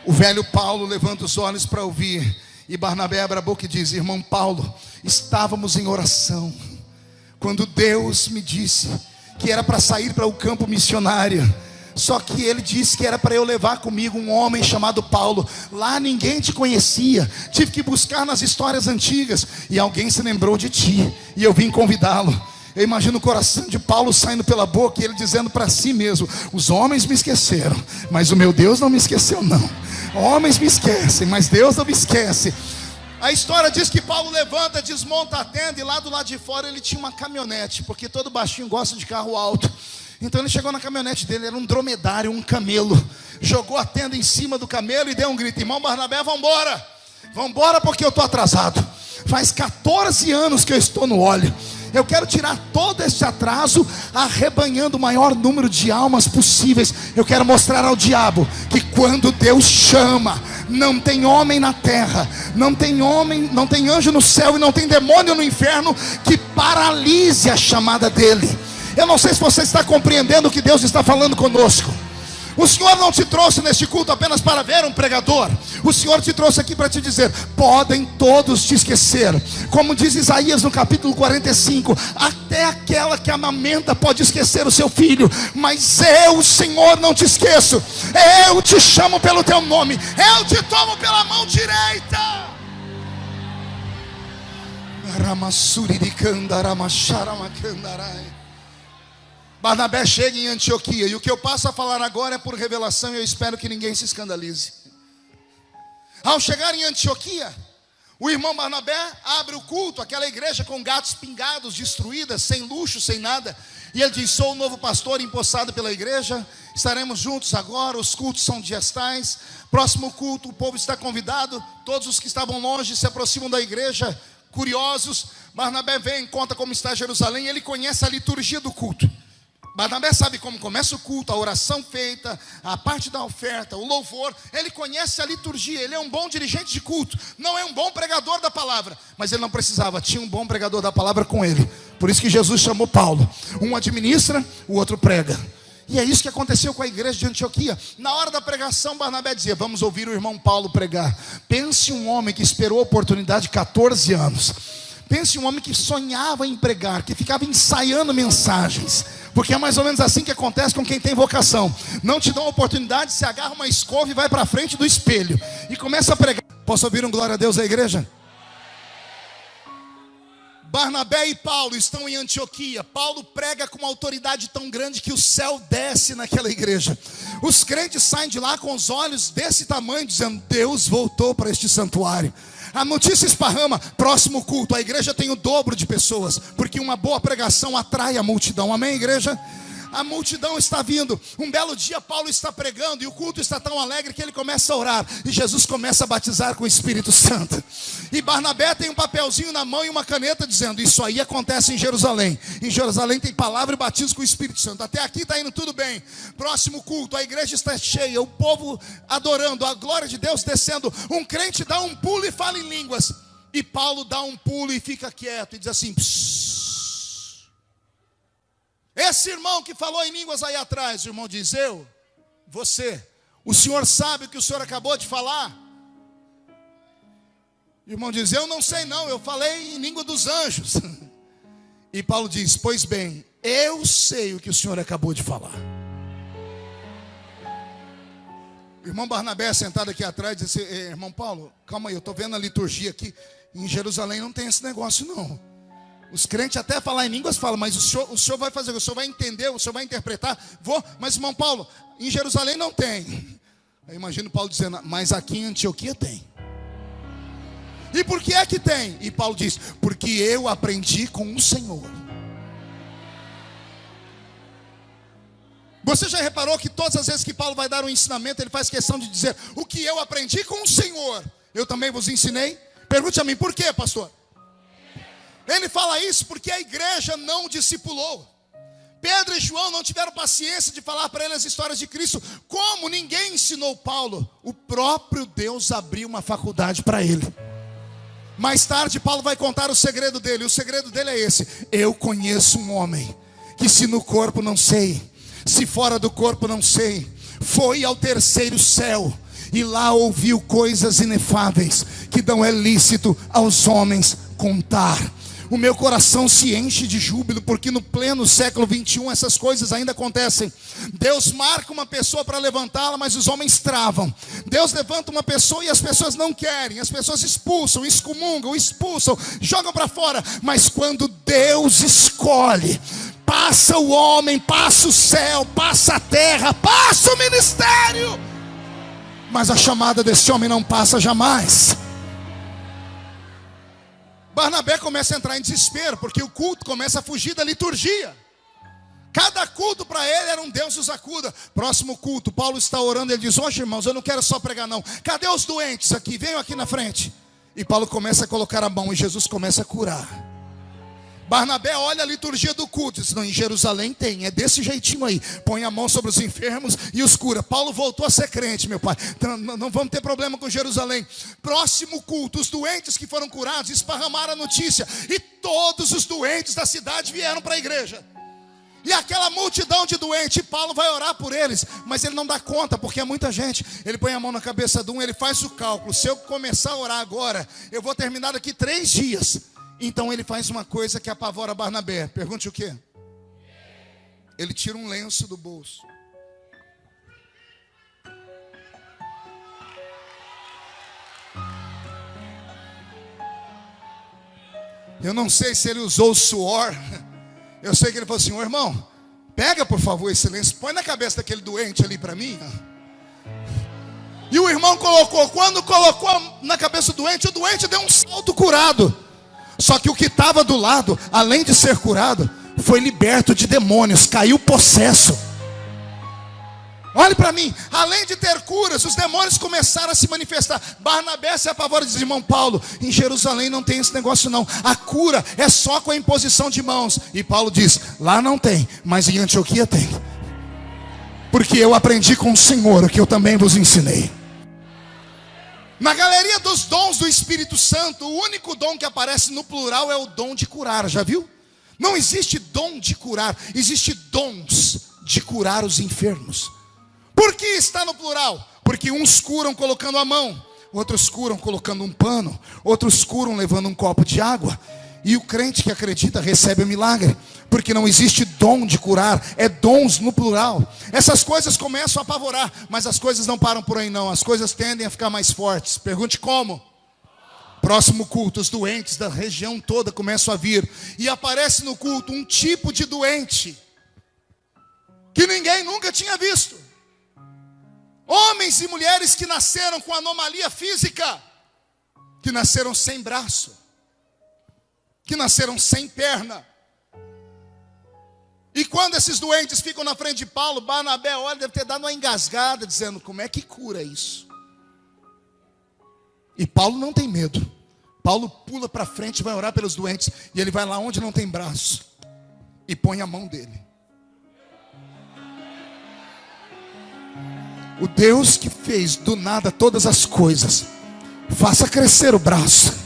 O velho Paulo levanta os olhos para ouvir, e Barnabé abre a boca e diz: irmão Paulo, estávamos em oração, quando Deus me disse que era para sair para o campo missionário. Só que ele disse que era para eu levar comigo um homem chamado Paulo. Lá ninguém te conhecia, tive que buscar nas histórias antigas, e alguém se lembrou de ti, e eu vim convidá-lo. Eu imagino o coração de Paulo saindo pela boca, e ele dizendo para si mesmo: os homens me esqueceram, mas o meu Deus não me esqueceu não. Homens me esquecem, mas Deus não me esquece. A história diz que Paulo levanta, desmonta a tenda, e lá do lado de fora ele tinha uma caminhonete, porque todo baixinho gosta de carro alto. Então ele chegou na caminhonete dele, era um dromedário, um camelo. Jogou a tenda em cima do camelo e deu um grito: irmão Barnabé, vamos embora. Vamos embora porque eu estou atrasado. Faz 14 anos que eu estou no óleo. Eu quero tirar todo esse atraso, arrebanhando o maior número de almas possíveis. Eu quero mostrar ao diabo que quando Deus chama, não tem homem na terra, não tem homem, não tem anjo no céu e não tem demônio no inferno que paralise a chamada dele. Eu não sei se você está compreendendo o que Deus está falando conosco. O Senhor não te trouxe neste culto apenas para ver um pregador. O Senhor te trouxe aqui para te dizer: podem todos te esquecer. Como diz Isaías no capítulo 45: até aquela que amamenta pode esquecer o seu filho, mas eu, o Senhor, não te esqueço. Eu te chamo pelo teu nome, eu te tomo pela mão direita. Barnabé chega em Antioquia, e o que eu passo a falar agora é por revelação, e eu espero que ninguém se escandalize. Ao chegar em Antioquia, o irmão Barnabé abre o culto, aquela igreja com gatos pingados, destruída, sem luxo, sem nada, e ele diz: sou o novo pastor empossado pela igreja, estaremos juntos agora, os cultos são diastais, próximo culto o povo está convidado, todos os que estavam longe se aproximam da igreja, curiosos. Barnabé vem, conta como está Jerusalém, e ele conhece a liturgia do culto. Barnabé sabe como começa o culto, a oração feita, a parte da oferta, o louvor. Ele conhece a liturgia, ele é um bom dirigente de culto. Não é um bom pregador da palavra, mas ele não precisava, tinha um bom pregador da palavra com ele. Por isso que Jesus chamou Paulo. Um administra, o outro prega. E é isso que aconteceu com a igreja de Antioquia. Na hora da pregação, Barnabé dizia: vamos ouvir o irmão Paulo pregar. Pense um homem que esperou a oportunidade 14 anos. Pense um homem que sonhava em pregar, que ficava ensaiando mensagens. Porque é mais ou menos assim que acontece com quem tem vocação. Não te dão oportunidade, se agarra uma escova e vai para frente do espelho e começa a pregar. Posso ouvir um glória a Deus à igreja? Barnabé e Paulo estão em Antioquia. Paulo prega com uma autoridade tão grande que o céu desce naquela igreja. Os crentes saem de lá com os olhos desse tamanho, dizendo: Deus voltou para este santuário. A notícia esparrama, próximo culto, a igreja tem o dobro de pessoas, porque uma boa pregação atrai a multidão. Amém, igreja? A multidão está vindo. Um belo dia Paulo está pregando, e o culto está tão alegre que ele começa a orar, e Jesus começa a batizar com o Espírito Santo. E Barnabé tem um papelzinho na mão e uma caneta dizendo: isso aí acontece em Jerusalém. Em Jerusalém tem palavra e batismo com o Espírito Santo. Até aqui está indo tudo bem. Próximo culto, a igreja está cheia, o povo adorando, a glória de Deus descendo. Um crente dá um pulo e fala em línguas, e Paulo dá um pulo e fica quieto e diz assim: psss. Esse irmão que falou em línguas aí atrás, o irmão diz: você, o senhor sabe o que o senhor acabou de falar? O irmão diz: eu não sei não, eu falei em língua dos anjos. E Paulo diz: pois bem, eu sei o que o senhor acabou de falar. O irmão Barnabé sentado aqui atrás disse assim: irmão Paulo, calma aí, eu estou vendo a liturgia aqui, em Jerusalém não tem esse negócio não. Os crentes até falar em línguas falam, mas o senhor vai fazer, o senhor vai entender, o senhor vai interpretar. Vou, mas irmão Paulo, em Jerusalém não tem. Eu imagino Paulo dizendo: mas aqui em Antioquia tem. E por que é que tem? E Paulo diz: porque eu aprendi com o Senhor. Você já reparou que todas as vezes que Paulo vai dar um ensinamento, ele faz questão de dizer: o que eu aprendi com o Senhor, eu também vos ensinei? Pergunte a mim: por quê, pastor? Ele fala isso porque a igreja não o discipulou. Pedro e João não tiveram paciência de falar para ele as histórias de Cristo. Como ninguém ensinou Paulo, o próprio Deus abriu uma faculdade para ele. Mais tarde Paulo vai contar o segredo dele. O segredo dele é esse: eu conheço um homem que, se no corpo não sei, se fora do corpo não sei, foi ao terceiro céu e lá ouviu coisas inefáveis que não é lícito aos homens contar. O meu coração se enche de júbilo, porque no pleno século 21 essas coisas ainda acontecem. Deus marca uma pessoa para levantá-la, mas os homens travam. Deus levanta uma pessoa e as pessoas não querem. As pessoas expulsam, excomungam, expulsam, jogam para fora. Mas quando Deus escolhe, passa o homem, passa o céu, passa a terra, passa o ministério, mas a chamada desse homem não passa jamais. Barnabé começa a entrar em desespero, porque o culto começa a fugir da liturgia. Cada culto para ele era um Deus os acuda. Próximo culto, Paulo está orando, ele diz: hoje, irmãos, eu não quero só pregar não. Cadê os doentes aqui? Venham aqui na frente. E Paulo começa a colocar a mão e Jesus começa a curar. Barnabé olha a liturgia do culto, diz, não, em Jerusalém tem, é desse jeitinho aí, põe a mão sobre os enfermos e os cura. Paulo voltou a ser crente, meu pai, então, não vamos ter problema com Jerusalém. Próximo culto, os doentes que foram curados esparramaram a notícia, e todos os doentes da cidade vieram para a igreja. E aquela multidão de doentes, Paulo vai orar por eles, mas ele não dá conta, porque é muita gente. Ele põe a mão na cabeça de um, ele faz o cálculo, se eu começar a orar agora, eu vou terminar daqui 3 dias. Então ele faz uma coisa que apavora Barnabé. Pergunte o quê? Ele tira um lenço do bolso. Eu não sei se ele usou o suor. Eu sei que ele falou assim, ô irmão, pega por favor esse lenço, põe na cabeça daquele doente ali para mim. E o irmão colocou, quando colocou na cabeça do doente, o doente deu um salto curado. Só que o que estava do lado, além de ser curado, foi liberto de demônios, caiu possesso. Olhe para mim, além de ter curas, os demônios começaram a se manifestar. Barnabé se apavora e diz, irmão Paulo, em Jerusalém não tem esse negócio não. A cura é só com a imposição de mãos. E Paulo diz, lá não tem, mas em Antioquia tem. Porque eu aprendi com o Senhor o que eu também vos ensinei. Na galeria dos dons do Espírito Santo, o único dom que aparece no plural é o dom de curar, já viu? Não existe dom de curar, existe dons de curar os enfermos. Por que está no plural? Porque uns curam colocando a mão, outros curam colocando um pano, outros curam levando um copo de água. E o crente que acredita recebe o milagre, porque não existe dom de curar, é dons no plural. Essas coisas começam a apavorar, mas as coisas não param por aí não, as coisas tendem a ficar mais fortes. Pergunte como? Próximo culto, os doentes da região toda começam a vir, e aparece no culto um tipo de doente que ninguém nunca tinha visto. Homens e mulheres que nasceram com anomalia física, que nasceram sem braço, que nasceram sem perna. E quando esses doentes ficam na frente de Paulo, Barnabé olha, deve ter dado uma engasgada, dizendo, como é que cura isso? E Paulo não tem medo. Paulo pula para frente e vai orar pelos doentes, e ele vai lá onde não tem braço, e põe a mão dele. O Deus que fez do nada todas as coisas, faça crescer o braço.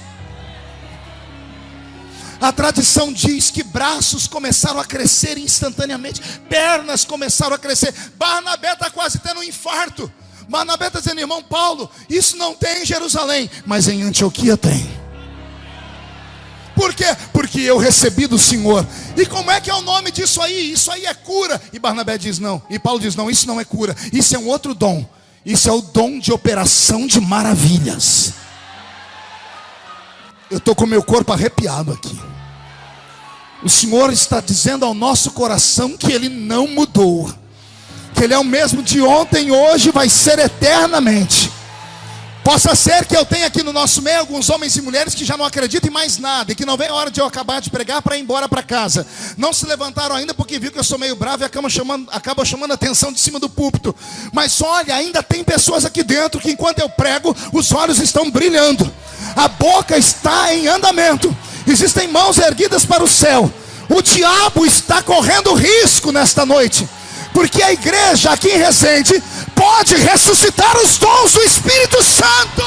A tradição diz que braços começaram a crescer instantaneamente, pernas começaram a crescer. Barnabé está quase tendo um infarto. Barnabé está dizendo, irmão Paulo, isso não tem em Jerusalém, mas em Antioquia tem. Por quê? Porque eu recebi do Senhor. E como é que é o nome disso aí? Isso aí é cura. E Barnabé diz não. E Paulo diz não, isso não é cura. Isso é um outro dom. Isso é o dom de operação de maravilhas. Eu estou com meu corpo arrepiado aqui. O Senhor está dizendo ao nosso coração que Ele não mudou. Que Ele é o mesmo de ontem, hoje, vai ser eternamente. Possa ser que eu tenha aqui no nosso meio alguns homens e mulheres que já não acreditam em mais nada, e que não vem a hora de eu acabar de pregar para ir embora para casa. Não se levantaram ainda porque viu que eu sou meio bravo e acaba chamando a atenção de cima do púlpito. Mas olha, ainda tem pessoas aqui dentro que enquanto eu prego, os olhos estão brilhando. A boca está em andamento. Existem mãos erguidas para o céu. O diabo está correndo risco nesta noite. Porque a igreja aqui em Resende pode ressuscitar os dons do Espírito Santo.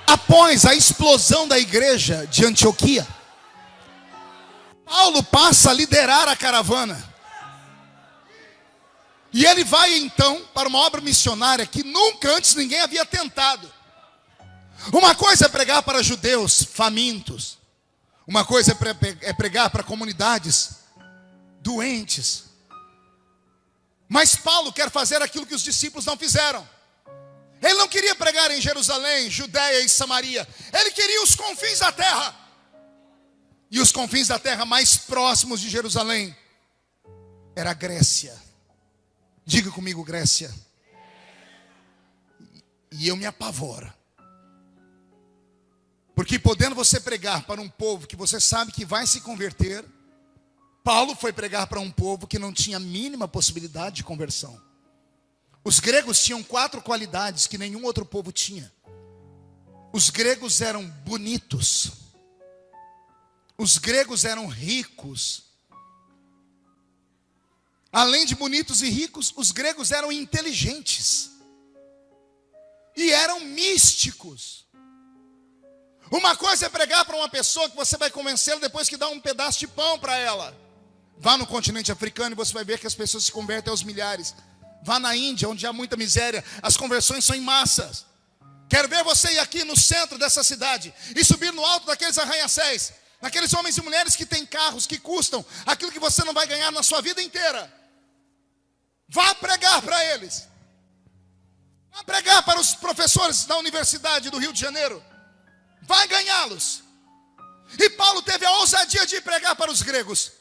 Após a explosão da igreja de Antioquia, Paulo passa a liderar a caravana. E ele vai então para uma obra missionária que nunca antes ninguém havia tentado. Uma coisa é pregar para judeus famintos. Uma coisa é pregar para comunidades doentes. Mas Paulo quer fazer aquilo que os discípulos não fizeram. Ele não queria pregar em Jerusalém, Judeia e Samaria. Ele queria os confins da terra. E os confins da terra mais próximos de Jerusalém era a Grécia. Diga comigo, Grécia. E eu me apavoro. Porque podendo você pregar para um povo que você sabe que vai se converter, Paulo foi pregar para um povo que não tinha a mínima possibilidade de conversão. Os gregos tinham 4 qualidades que nenhum outro povo tinha. Os gregos eram bonitos. Os gregos eram ricos. Além de bonitos e ricos, os gregos eram inteligentes. E eram místicos. Uma coisa é pregar para uma pessoa que você vai convencê-la depois que dá um pedaço de pão para ela. Vá no continente africano e você vai ver que as pessoas se convertem aos milhares. Vá na Índia, onde há muita miséria, as conversões são em massas. Quero ver você ir aqui no centro dessa cidade e subir no alto daqueles arranha-céus, naqueles homens e mulheres que têm carros que custam aquilo que você não vai ganhar na sua vida inteira. Vá pregar para eles. Vá pregar para os professores da Universidade do Rio de Janeiro. Vai ganhá-los. E Paulo teve a ousadia de pregar para os gregos.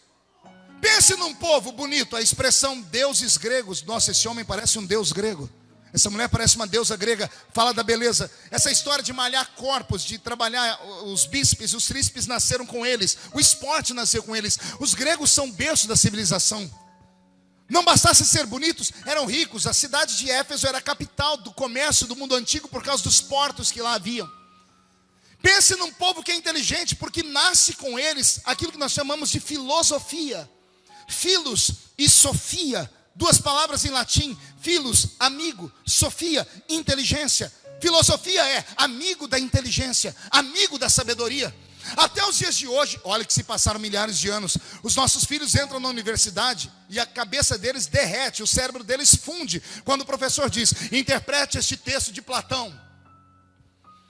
Pense num povo bonito. A expressão deuses gregos. Nossa, esse homem parece um deus grego. Essa mulher parece uma deusa grega. Fala da beleza. Essa história de malhar corpos, de trabalhar, os bíceps, os tríceps nasceram com eles. O esporte nasceu com eles. Os gregos são berço da civilização. Não bastasse ser bonitos, eram ricos. A cidade de Éfeso era a capital do comércio do mundo antigo por causa dos portos que lá haviam. Pense num povo que é inteligente, porque nasce com eles aquilo que nós chamamos de filosofia. Philos e sofia, 2 palavras em latim. Philos, amigo, sofia, inteligência. Filosofia é amigo da inteligência, amigo da sabedoria. Até os dias de hoje, olha que se passaram milhares de anos, os nossos filhos entram na universidade e a cabeça deles derrete, o cérebro deles funde, quando o professor diz: interprete este texto de Platão,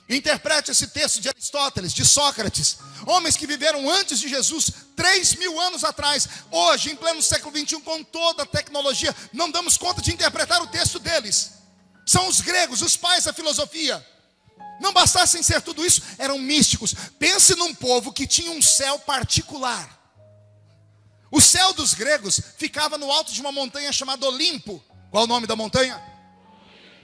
interprete esse texto de Aristóteles, de Sócrates, homens que viveram antes de Jesus, 3.000 anos atrás. Hoje, em pleno século XXI, com toda a tecnologia, não damos conta de interpretar o texto deles. São os gregos, os pais da filosofia. Não bastassem ser tudo isso, eram místicos. Pense num povo que tinha um céu particular. O céu dos gregos ficava no alto de uma montanha chamada Olimpo. Qual o nome da montanha?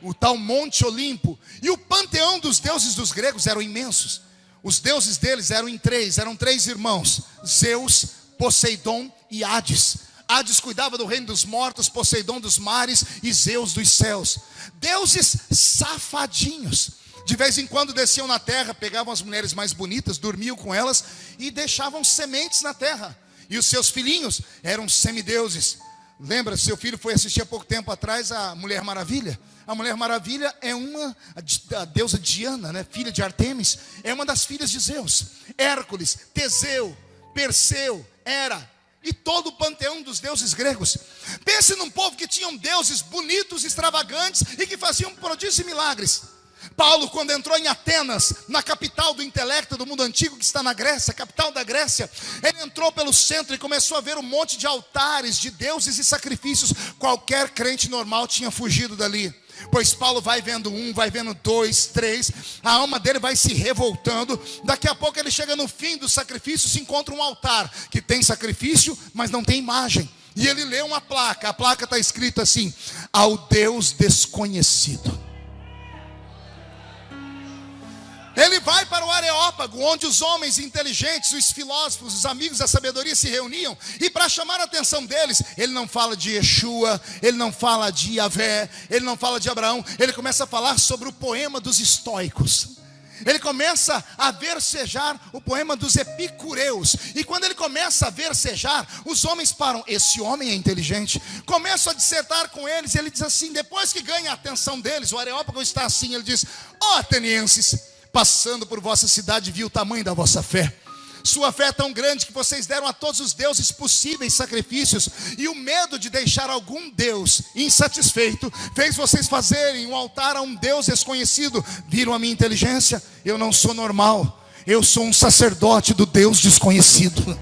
O tal Monte Olimpo. E o panteão dos deuses dos gregos eram imensos. Os deuses deles eram 3 irmãos: Zeus, Poseidon e Hades. Hades cuidava do reino dos mortos, Poseidon dos mares e Zeus dos céus. Deuses safadinhos. De vez em quando desciam na terra, pegavam as mulheres mais bonitas, dormiam com elas e deixavam sementes na terra. E os seus filhinhos eram semideuses. Lembra, seu filho foi assistir há pouco tempo atrás a Mulher Maravilha? A Mulher Maravilha é a deusa Diana, né? Filha de Artemis. É uma das filhas de Zeus. Hércules, Teseu, Perseu, Hera e todo o panteão dos deuses gregos. Pense num povo que tinham deuses bonitos, extravagantes e que faziam prodígios e milagres. Paulo, quando entrou em Atenas, na capital do intelecto do mundo antigo, que está na Grécia, capital da Grécia, ele entrou pelo centro e começou a ver um monte de altares, de deuses e sacrifícios. Qualquer crente normal tinha fugido dali, pois Paulo vai vendo 1, vai vendo 2, 3, a alma dele vai se revoltando. Daqui a pouco ele chega no fim dos sacrifícios e encontra um altar que tem sacrifício, mas não tem imagem. E ele lê uma placa, a placa está escrito assim: ao Deus desconhecido. Ele vai para o Areópago, onde os homens inteligentes, os filósofos, os amigos da sabedoria se reuniam. E para chamar a atenção deles, ele não fala de Yeshua, ele não fala de Yahvé, ele não fala de Abraão. Ele começa a falar sobre o poema dos estoicos. Ele começa a versejar o poema dos epicureus. E quando ele começa a versejar, os homens param: esse homem é inteligente. Começam a dissertar com eles. Ele diz assim, depois que ganha a atenção deles, o Areópago está assim, ele diz: ó atenienses, passando por vossa cidade, vi o tamanho da vossa fé. Sua fé é tão grande que vocês deram a todos os deuses possíveis sacrifícios, e o medo de deixar algum deus insatisfeito fez vocês fazerem um altar a um deus desconhecido. Viram a minha inteligência? Eu não sou normal, eu sou um sacerdote do Deus desconhecido.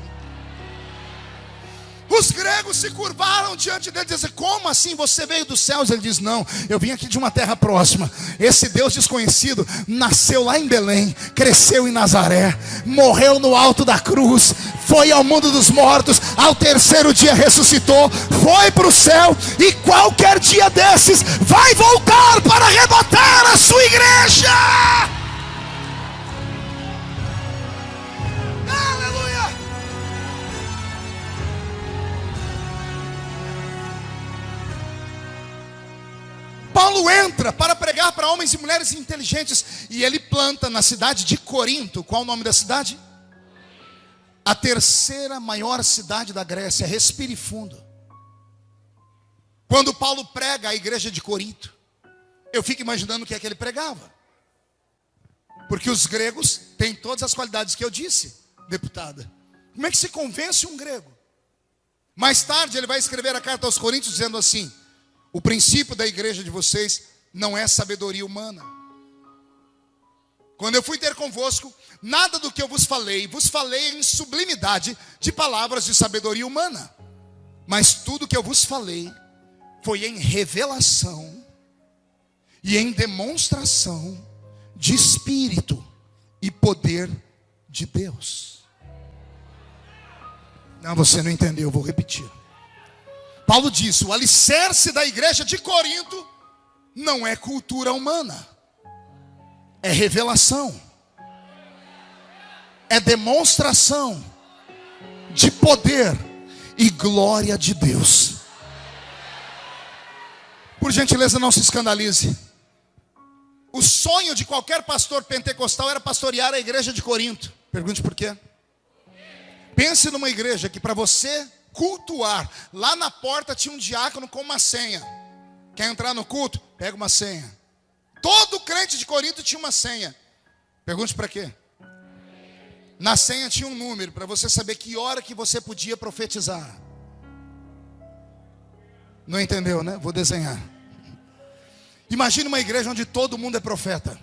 Os gregos se curvaram diante dele e disseram: como assim você veio dos céus? Ele diz: não, eu vim aqui de uma terra próxima. Esse Deus desconhecido nasceu lá em Belém, cresceu em Nazaré, morreu no alto da cruz, foi ao mundo dos mortos, ao terceiro dia ressuscitou, foi para o céu, e qualquer dia desses vai voltar para arrebatar a sua igreja. Paulo entra para pregar para homens e mulheres inteligentes, e ele planta na cidade de Corinto. Qual o nome da cidade? A terceira maior cidade da Grécia. Respire fundo. Quando Paulo prega a igreja de Corinto, eu fico imaginando o que é que ele pregava, porque os gregos têm todas as qualidades que eu disse, deputada. Como é que se convence um grego? Mais tarde ele vai escrever a carta aos Coríntios dizendo assim: o princípio da igreja de vocês não é sabedoria humana. Quando eu fui ter convosco, nada do que eu vos falei em sublimidade de palavras de sabedoria humana, mas tudo que eu vos falei foi em revelação e em demonstração de Espírito e poder de Deus. Não, você não entendeu, eu vou repetir. Paulo diz: o alicerce da igreja de Corinto não é cultura humana, é revelação, é demonstração de poder e glória de Deus. Por gentileza, não se escandalize. O sonho de qualquer pastor pentecostal era pastorear a igreja de Corinto. Pergunte por quê? Pense numa igreja que, para você cultuar, lá na porta tinha um diácono com uma senha. Quer entrar no culto? Pega uma senha. Todo crente de Corinto tinha uma senha. Pergunte para quê? Na senha tinha um número, para você saber que hora que você podia profetizar. Não entendeu, né? Vou desenhar. Imagine uma igreja onde todo mundo é profeta.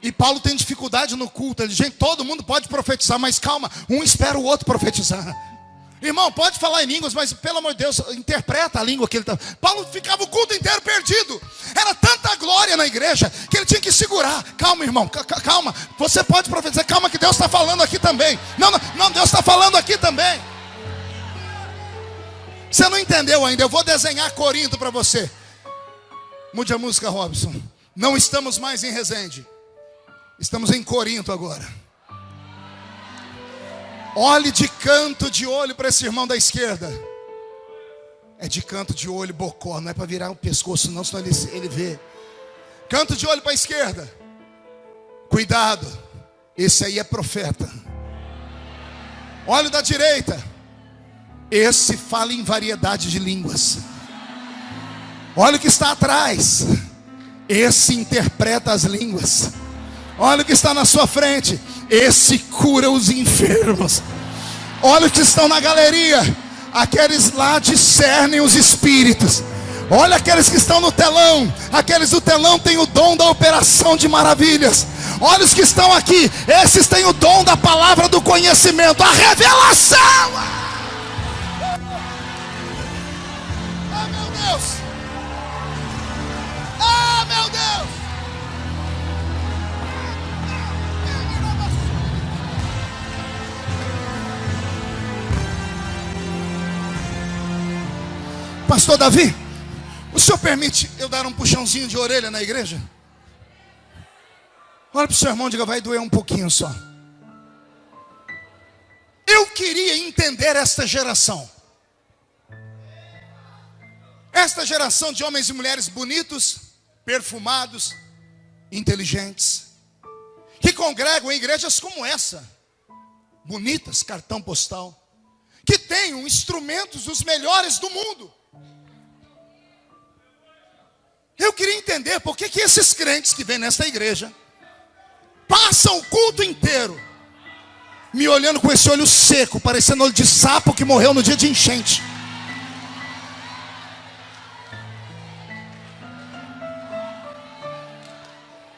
E Paulo tem dificuldade no culto. Ele diz: gente, todo mundo pode profetizar, mas calma, um espera o outro profetizar. Irmão, pode falar em línguas, mas pelo amor de Deus, interpreta a língua que ele está. Paulo ficava o culto inteiro perdido. Era tanta glória na igreja que ele tinha que segurar. Calma, irmão, calma. Você pode profetizar, calma, que Deus está falando aqui também. Não, Deus está falando aqui também. Você não entendeu ainda? Eu vou desenhar Corinto para você. Mude a música, Robson. Não estamos mais em Resende. Estamos em Corinto agora. Olhe de canto de olho para esse irmão da esquerda. É de canto de olho, bocó. Não é para virar o pescoço não, senão ele vê. Canto de olho para a esquerda. Cuidado, esse aí é profeta. Olho da direita. Esse fala em variedade de línguas. Olha o que está atrás. Esse interpreta as línguas. Olha o que está na sua frente. Esse cura os enfermos. Olha os que estão na galeria. Aqueles lá discernem os espíritos. Olha aqueles que estão no telão. Aqueles do telão têm o dom da operação de maravilhas. Olha os que estão aqui. Esses têm o dom da palavra do conhecimento, a revelação. Ah, meu Deus. Ah, meu Deus. Pastor Davi, o senhor permite eu dar um puxãozinho de orelha na igreja? Olha para o seu irmão e diga: vai doer um pouquinho só. Eu queria entender esta geração. Esta geração de homens e mulheres bonitos, perfumados, inteligentes, que congregam em igrejas como essa, bonitas, cartão postal, que tenham instrumentos dos melhores do mundo. Eu queria entender por que esses crentes que vêm nesta igreja passam o culto inteiro me olhando com esse olho seco, parecendo olho de sapo que morreu no dia de enchente.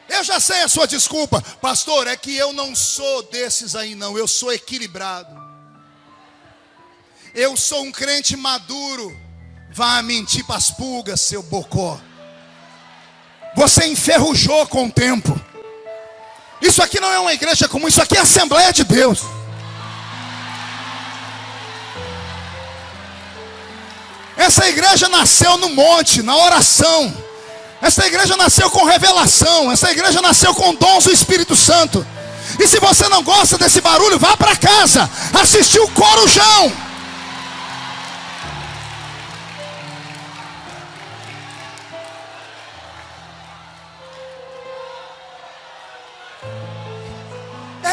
Eu já sei a sua desculpa: pastor, é que eu não sou desses aí não, eu sou equilibrado. Eu sou um crente maduro. Vá mentir para as pulgas, seu bocó. Você enferrujou com o tempo. Isso aqui não é uma igreja comum, isso aqui é a Assembleia de Deus. Essa igreja nasceu no monte, na oração. Essa igreja nasceu com revelação. Essa igreja nasceu com dons do Espírito Santo. E se você não gosta desse barulho, vá para casa assistir o Corujão.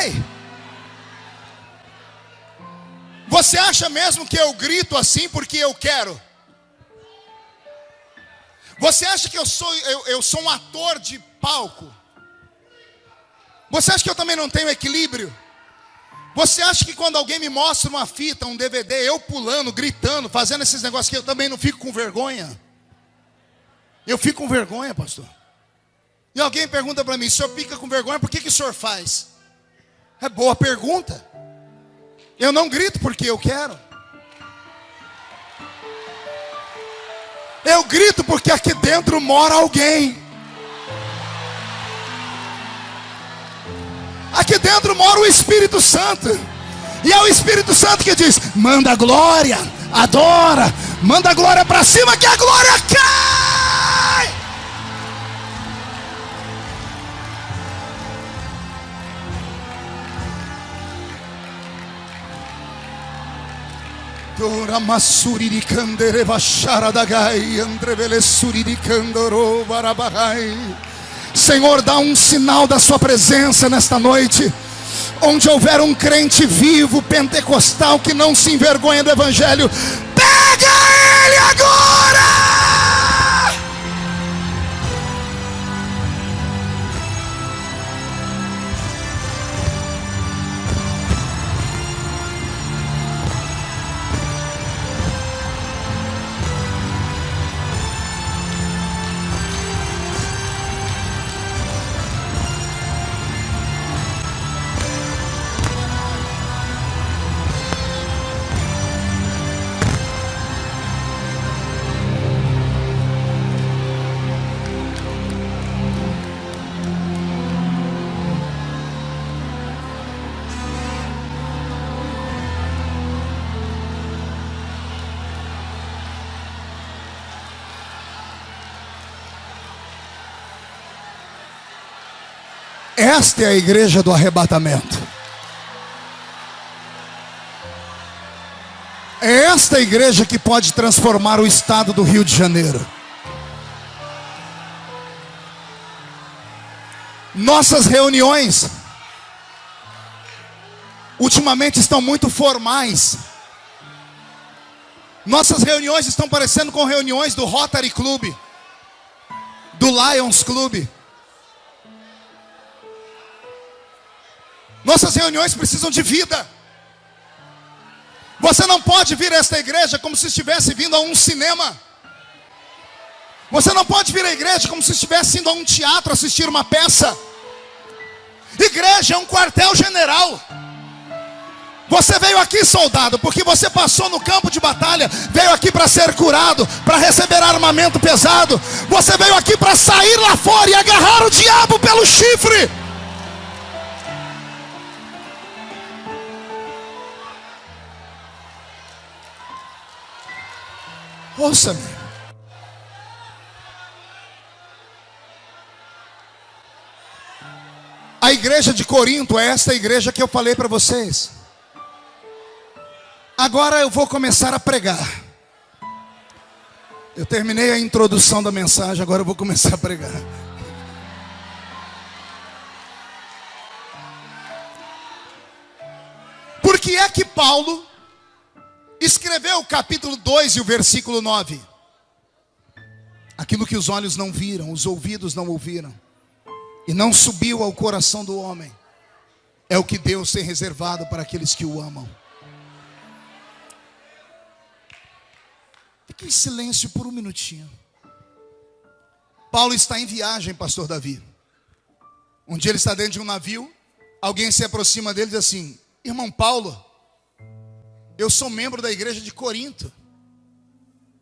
Ei, você acha mesmo que eu grito assim porque eu quero? Você acha que eu sou um ator de palco? Você acha que eu também não tenho equilíbrio? Você acha que quando alguém me mostra uma fita, um DVD, eu pulando, gritando, fazendo esses negócios que eu também não fico com vergonha? Eu fico com vergonha, pastor. E alguém pergunta para mim: o senhor fica com vergonha, por que o senhor faz? É boa pergunta. Eu não grito porque eu quero. Eu grito porque aqui dentro mora alguém. Aqui dentro mora o Espírito Santo. E é o Espírito Santo que diz: manda glória, adora, manda glória para cima que a glória cai. Dora masuri di candere vachara da gai, andrevele suri di candoro barabai. Senhor, dá um sinal da sua presença nesta noite. Onde houver um crente vivo, pentecostal, que não se envergonha do evangelho, pega ele agora! Esta é a igreja do arrebatamento. É esta a igreja que pode transformar o estado do Rio de Janeiro. Nossas reuniões ultimamente estão muito formais. Nossas reuniões estão parecendo com reuniões do Rotary Club, do Lions Club. Nossas reuniões precisam de vida. Você não pode vir a esta igreja como se estivesse vindo a um cinema. Você não pode vir à igreja como se estivesse indo a um teatro assistir uma peça. Igreja é um quartel-general. Você veio aqui, soldado, porque você passou no campo de batalha. Veio aqui para ser curado, para receber armamento pesado. Você veio aqui para sair lá fora e agarrar o diabo pelo chifre. Ouça-me. A igreja de Corinto é esta igreja que eu falei para vocês. Agora eu vou começar a pregar. Eu terminei a introdução da mensagem, agora eu vou começar a pregar. Por que é que Paulo escreveu o capítulo 2 e o versículo 9? Aquilo que os olhos não viram, os ouvidos não ouviram, e não subiu ao coração do homem, é o que Deus tem reservado para aqueles que o amam. Fique em silêncio por um minutinho. Paulo está em viagem, pastor Davi. Um dia ele está dentro de um navio. Alguém se aproxima dele e diz assim: irmão Paulo, Eu sou membro da igreja de Corinto.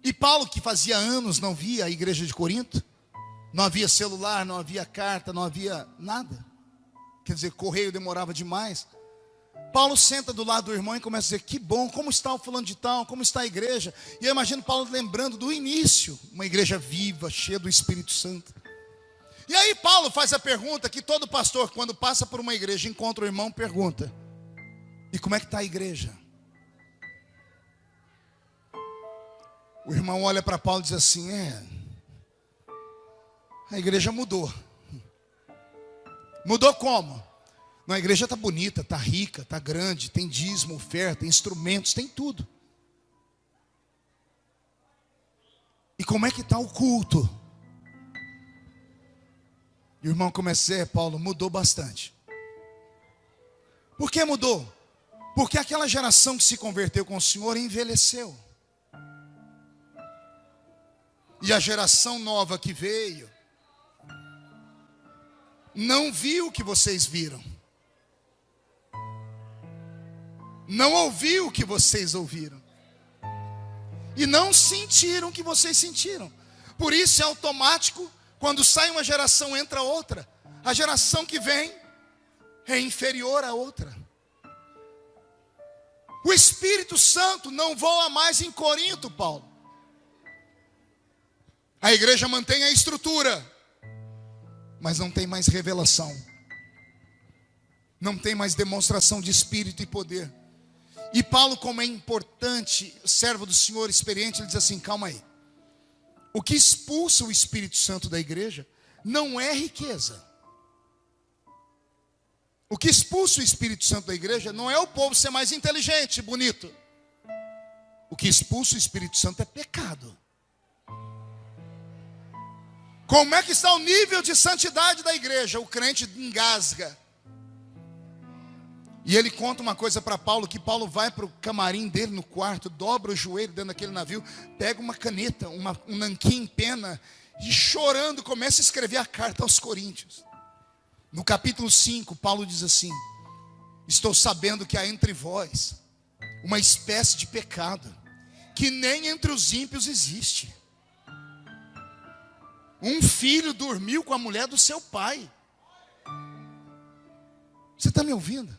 E Paulo, que fazia anos não via a igreja de Corinto, não havia celular, não havia carta, não havia nada. Quer dizer, correio demorava demais. Paulo senta do lado do irmão e começa a dizer: que bom, como está o fulano de tal, como está a igreja? E eu imagino Paulo lembrando do início, uma igreja viva, cheia do Espírito Santo. E aí Paulo faz a pergunta que todo pastor, quando passa por uma igreja, encontra o irmão, pergunta: e como é que está a igreja? O irmão olha para Paulo e diz assim: a igreja mudou. Mudou como? Não, a igreja está bonita, está rica, está grande, tem dízimo, oferta, instrumentos, tem tudo. E como é que está o culto? E o irmão começa a dizer: Paulo, mudou bastante. Por que mudou? Porque aquela geração que se converteu com o Senhor envelheceu. E a geração nova que veio não viu o que vocês viram, não ouviu o que vocês ouviram, e não sentiram o que vocês sentiram. Por isso é automático, quando sai uma geração entra outra. A geração que vem é inferior à outra. O Espírito Santo não voa mais em Corinto, Paulo. A igreja mantém a estrutura, mas não tem mais revelação, não tem mais demonstração de espírito e poder. E Paulo, como é importante, servo do Senhor experiente, ele diz assim: calma aí, o que expulsa o Espírito Santo da igreja não é riqueza. O que expulsa o Espírito Santo da igreja não é o povo ser mais inteligente, bonito. O que expulsa o Espírito Santo é pecado. Como é que está o nível de santidade da igreja? O crente engasga. E ele conta uma coisa para Paulo, que Paulo vai para o camarim dele no quarto, dobra o joelho dentro daquele navio, pega uma caneta, um nanquim, pena, e chorando começa a escrever a carta aos Coríntios. No capítulo 5, Paulo diz assim: estou sabendo que há entre vós uma espécie de pecado, que nem entre os ímpios existe. Um filho dormiu com a mulher do seu pai. Você está me ouvindo?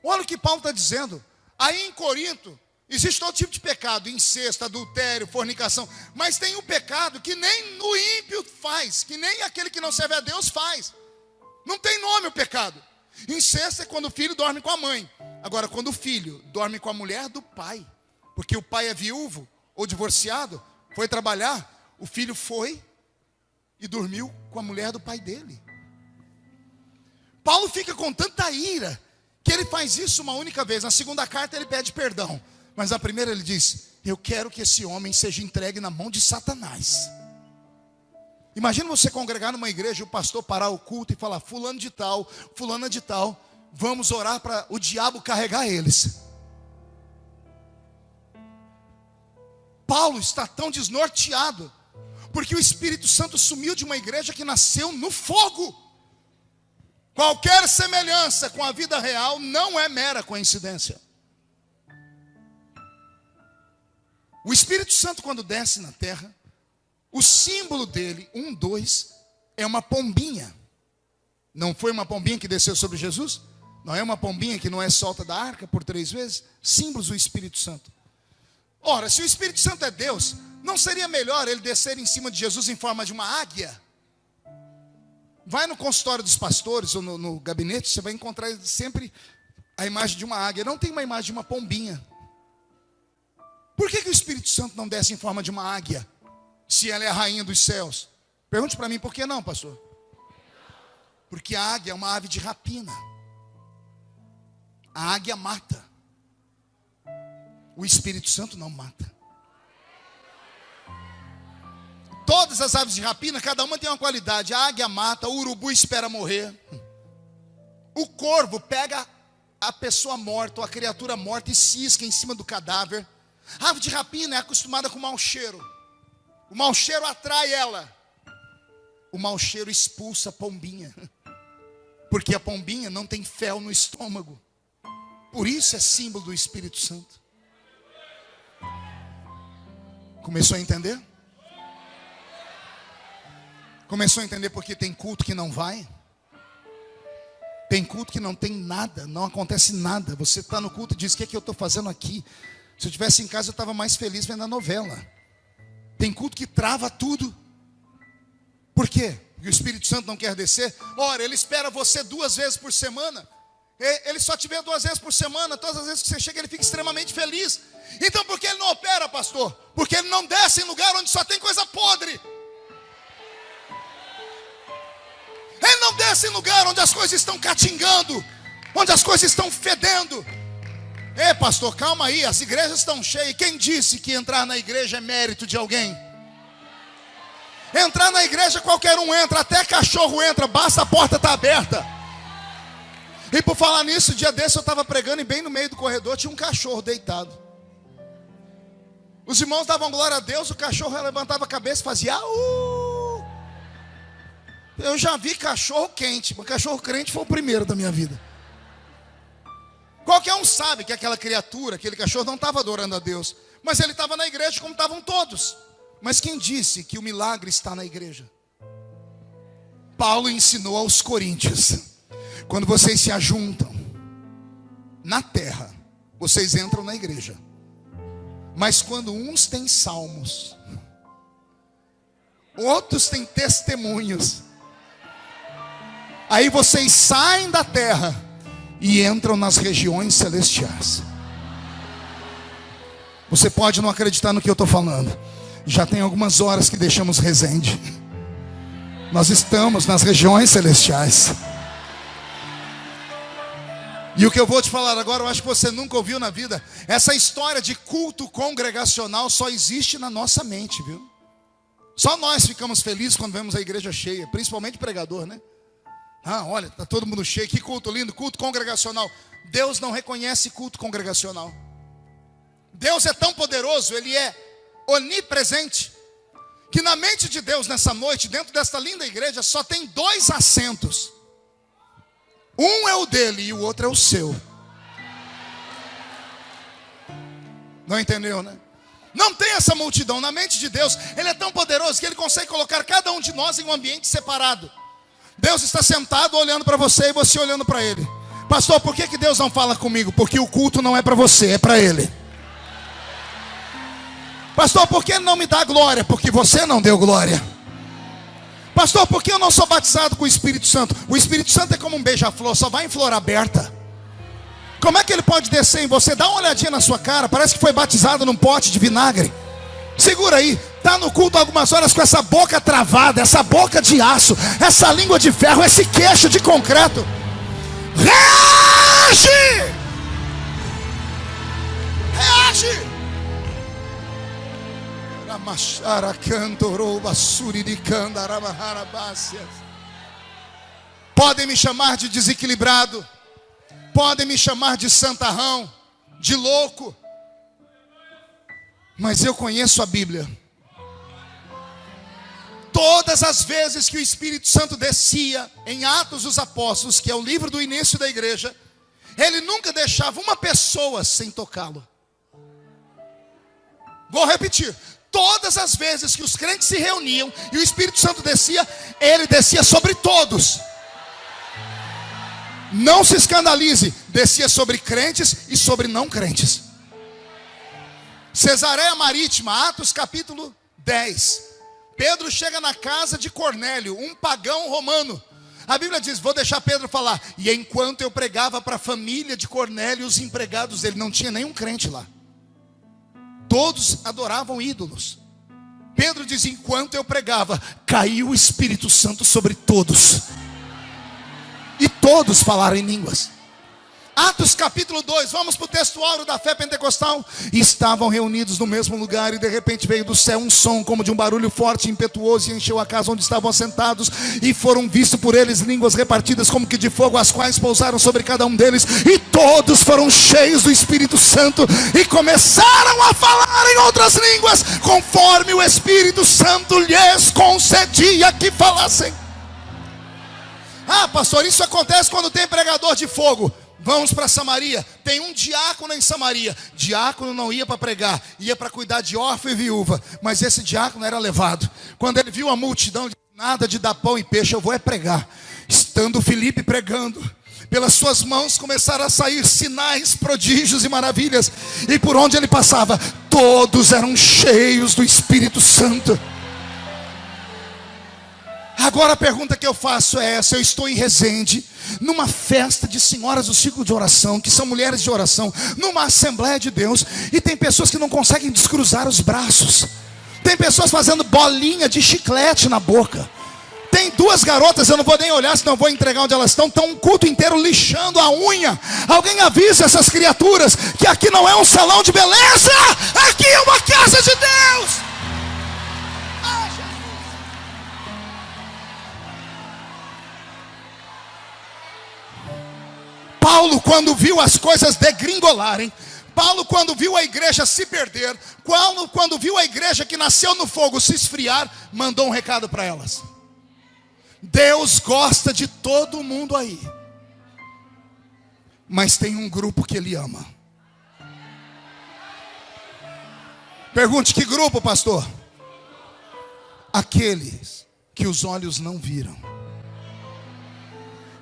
Olha o que Paulo está dizendo. Aí em Corinto existe todo tipo de pecado: incesto, adultério, fornicação. Mas tem um pecado que nem o ímpio faz, que nem aquele que não serve a Deus faz. Não tem nome o pecado. Incesto é quando o filho dorme com a mãe. Agora, quando o filho dorme com a mulher do pai, porque o pai é viúvo ou divorciado, foi trabalhar, o filho foi e dormiu com a mulher do pai dele. Paulo fica com tanta ira que ele faz isso uma única vez. Na segunda carta ele pede perdão, mas na primeira ele diz: eu quero que esse homem seja entregue na mão de Satanás. Imagina você congregar numa igreja e o pastor parar o culto e falar: fulano de tal, fulana de tal, vamos orar para o diabo carregar eles. Paulo está tão desnorteado porque o Espírito Santo sumiu de uma igreja que nasceu no fogo. Qualquer semelhança com a vida real não é mera coincidência. O Espírito Santo, quando desce na terra, o símbolo dele, 2, é uma pombinha. Não foi uma pombinha que desceu sobre Jesus? Não é uma pombinha que não é solta da arca por 3 vezes? Símbolos do Espírito Santo. Ora, se o Espírito Santo é Deus, não seria melhor ele descer em cima de Jesus em forma de uma águia? Vai no consultório dos pastores ou no gabinete, você vai encontrar sempre a imagem de uma águia. Não tem uma imagem de uma pombinha. Por que o Espírito Santo não desce em forma de uma águia, se ela é a rainha dos céus? Pergunte para mim: por que não, pastor? Porque a águia é uma ave de rapina. A águia mata. O Espírito Santo não mata. Todas as aves de rapina, cada uma tem uma qualidade. A águia mata, o urubu espera morrer. O corvo pega a pessoa morta, ou a criatura morta, e cisca em cima do cadáver. A ave de rapina é acostumada com mau cheiro. O mau cheiro atrai ela. O mau cheiro expulsa a pombinha. Porque a pombinha não tem fel no estômago. Por isso é símbolo do Espírito Santo. Começou a entender? Começou a entender porque tem culto que não vai? Tem culto que não tem nada, não acontece nada. Você está no culto e diz: o que é que eu estou fazendo aqui? Se eu estivesse em casa eu estava mais feliz vendo a novela. Tem culto que trava tudo. Por quê? Porque o Espírito Santo não quer descer. Ora, ele espera você 2 vezes por semana. Ele só te vê 2 vezes por semana. Todas as vezes que você chega ele fica extremamente feliz. Então por que ele não opera, pastor? Porque ele não desce em lugar onde só tem coisa podre. Ele não desce em lugar onde as coisas estão catingando, onde as coisas estão fedendo. Ei, pastor, calma aí, as igrejas estão cheias. Quem disse que entrar na igreja é mérito de alguém? Entrar na igreja qualquer um entra, até cachorro entra, basta a porta estar aberta. E por falar nisso, dia desse eu estava pregando e bem no meio do corredor tinha um cachorro deitado. Os irmãos davam glória a Deus, o cachorro levantava a cabeça e fazia au. Eu já vi cachorro quente, mas cachorro crente foi o primeiro da minha vida. Qualquer um sabe que aquela criatura, aquele cachorro não estava adorando a Deus, mas ele estava na igreja como estavam todos. Mas quem disse que o milagre está na igreja? Paulo ensinou aos coríntios: quando vocês se ajuntam na terra, vocês entram na igreja. Mas quando uns têm salmos, outros têm testemunhos, aí vocês saem da terra e entram nas regiões celestiais. Você pode não acreditar no que eu estou falando. Já tem algumas horas que deixamos Resende. Nós estamos nas regiões celestiais. E o que eu vou te falar agora, eu acho que você nunca ouviu na vida. Essa história de culto congregacional só existe na nossa mente, viu? Só nós ficamos felizes quando vemos a igreja cheia, principalmente pregador, né? Ah, olha, está todo mundo cheio, que culto lindo, culto congregacional. Deus não reconhece culto congregacional. Deus é tão poderoso, Ele é onipresente, que na mente de Deus nessa noite, dentro desta linda igreja, só tem 2 assentos. Um é o dele e o outro é o seu. Não entendeu, né? Não tem essa multidão. Na mente de Deus, Ele é tão poderoso que Ele consegue colocar cada um de nós em um ambiente separado. Deus está sentado olhando para você e você olhando para Ele. Pastor, por que Deus não fala comigo? Porque o culto não é para você, é para Ele. Pastor, por que Ele não me dá glória? Porque você não deu glória. Pastor, por que eu não sou batizado com o Espírito Santo? O Espírito Santo é como um beija-flor, só vai em flor aberta. Como é que ele pode descer em você? Dá uma olhadinha na sua cara, parece que foi batizado num pote de vinagre. Segura aí, está no culto algumas horas com essa boca travada, essa boca de aço, essa língua de ferro, esse queixo de concreto. Reage! Reage! Podem me chamar de desequilibrado, podem me chamar de santarrão, de louco, mas eu conheço a Bíblia. Todas as vezes que o Espírito Santo descia em Atos dos Apóstolos, que é o livro do início da igreja, ele nunca deixava uma pessoa sem tocá-lo. Vou repetir. Todas as vezes que os crentes se reuniam e o Espírito Santo descia, ele descia sobre todos. Não se escandalize, descia sobre crentes e sobre não crentes. Cesareia Marítima, Atos capítulo 10. Pedro chega na casa de Cornélio, um pagão romano. A Bíblia diz, vou deixar Pedro falar. E enquanto eu pregava para a família de Cornélio, os empregados dele, não tinha nenhum crente lá. Todos adoravam ídolos. Pedro diz, enquanto eu pregava, caiu o Espírito Santo sobre todos. E todos falaram em línguas. Atos capítulo 2, vamos para o texto áureo da fé pentecostal. E estavam reunidos no mesmo lugar, e de repente veio do céu um som como de um barulho forte e impetuoso, e encheu a casa onde estavam assentados. E foram vistos por eles línguas repartidas como que de fogo, as quais pousaram sobre cada um deles. E todos foram cheios do Espírito Santo, e começaram a falar em outras línguas, conforme o Espírito Santo lhes concedia que falassem. Ah, pastor, isso acontece quando tem pregador de fogo. vamos para Samaria. Tem um diácono em Samaria. Diácono não ia para pregar, ia para cuidar de órfão e viúva. Mas esse diácono era levado. Quando ele viu a multidão, disse, nada de dar pão e peixe, eu vou pregar. Estando Filipe pregando, pelas suas mãos começaram a sair sinais, prodígios e maravilhas. E por onde ele passava, todos eram cheios do Espírito Santo. Agora a pergunta que eu faço é essa: eu estou em Resende, numa festa de senhoras do ciclo de oração, que são mulheres de oração, numa Assembleia de Deus, e tem pessoas que não conseguem descruzar os braços, tem pessoas fazendo bolinha de chiclete na boca, tem duas garotas, eu não vou nem olhar, senão eu vou entregar onde elas estão um culto inteiro lixando a unha. Alguém avisa essas criaturas que aqui não é um salão de beleza, aqui é uma casa de Deus. Paulo, quando viu as coisas degringolarem, Paulo, quando viu a igreja se perder, Paulo, quando viu a igreja que nasceu no fogo se esfriar, mandou um recado para elas: Deus gosta de todo mundo aí, mas tem um grupo que Ele ama. Pergunte: que grupo, pastor? Aqueles que os olhos não viram,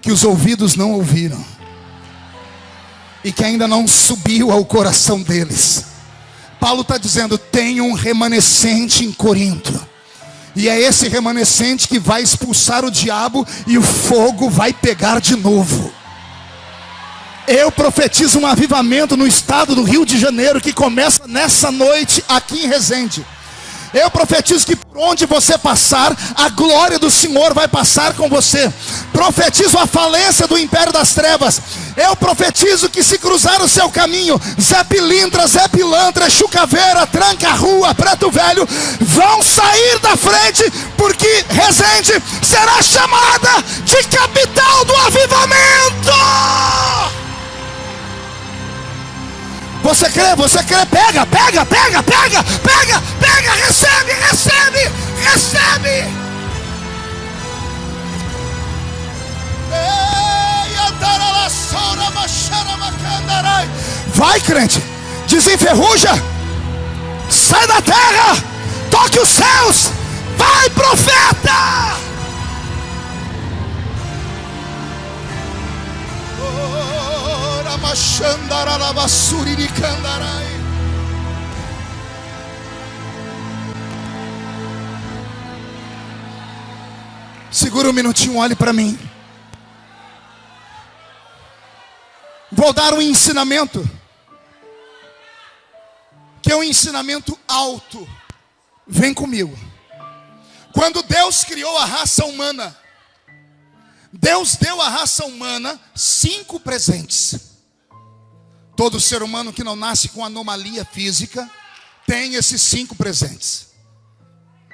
que os ouvidos não ouviram, e que ainda não subiu ao coração deles. Paulo está dizendo: tem um remanescente em Corinto, e é esse remanescente que vai expulsar o diabo, e o fogo vai pegar de novo. Eu profetizo um avivamento no estado do Rio de Janeiro, que começa nessa noite aqui em Resende. Eu profetizo que por onde você passar, a glória do Senhor vai passar com você. Profetizo a falência do império das trevas. Eu profetizo que se cruzar o seu caminho, Zé Pilintra, Zé Pilantra, Chucaveira, Tranca-Rua, Preto Velho, vão sair da frente, porque Resende será chamada de capital do avivamento. Você crê? Você crê? Pega, pega, pega, pega, pega, pega, recebe, recebe, recebe. Vai, crente, desenferruja, sai da terra, toque os céus, vai, profeta. Segura um minutinho, olhe para mim. Vou dar um ensinamento, que é um ensinamento alto. Vem comigo. Quando Deus criou a raça humana, Deus deu à raça humana 5 presentes. Todo ser humano que não nasce com anomalia física tem esses 5 presentes.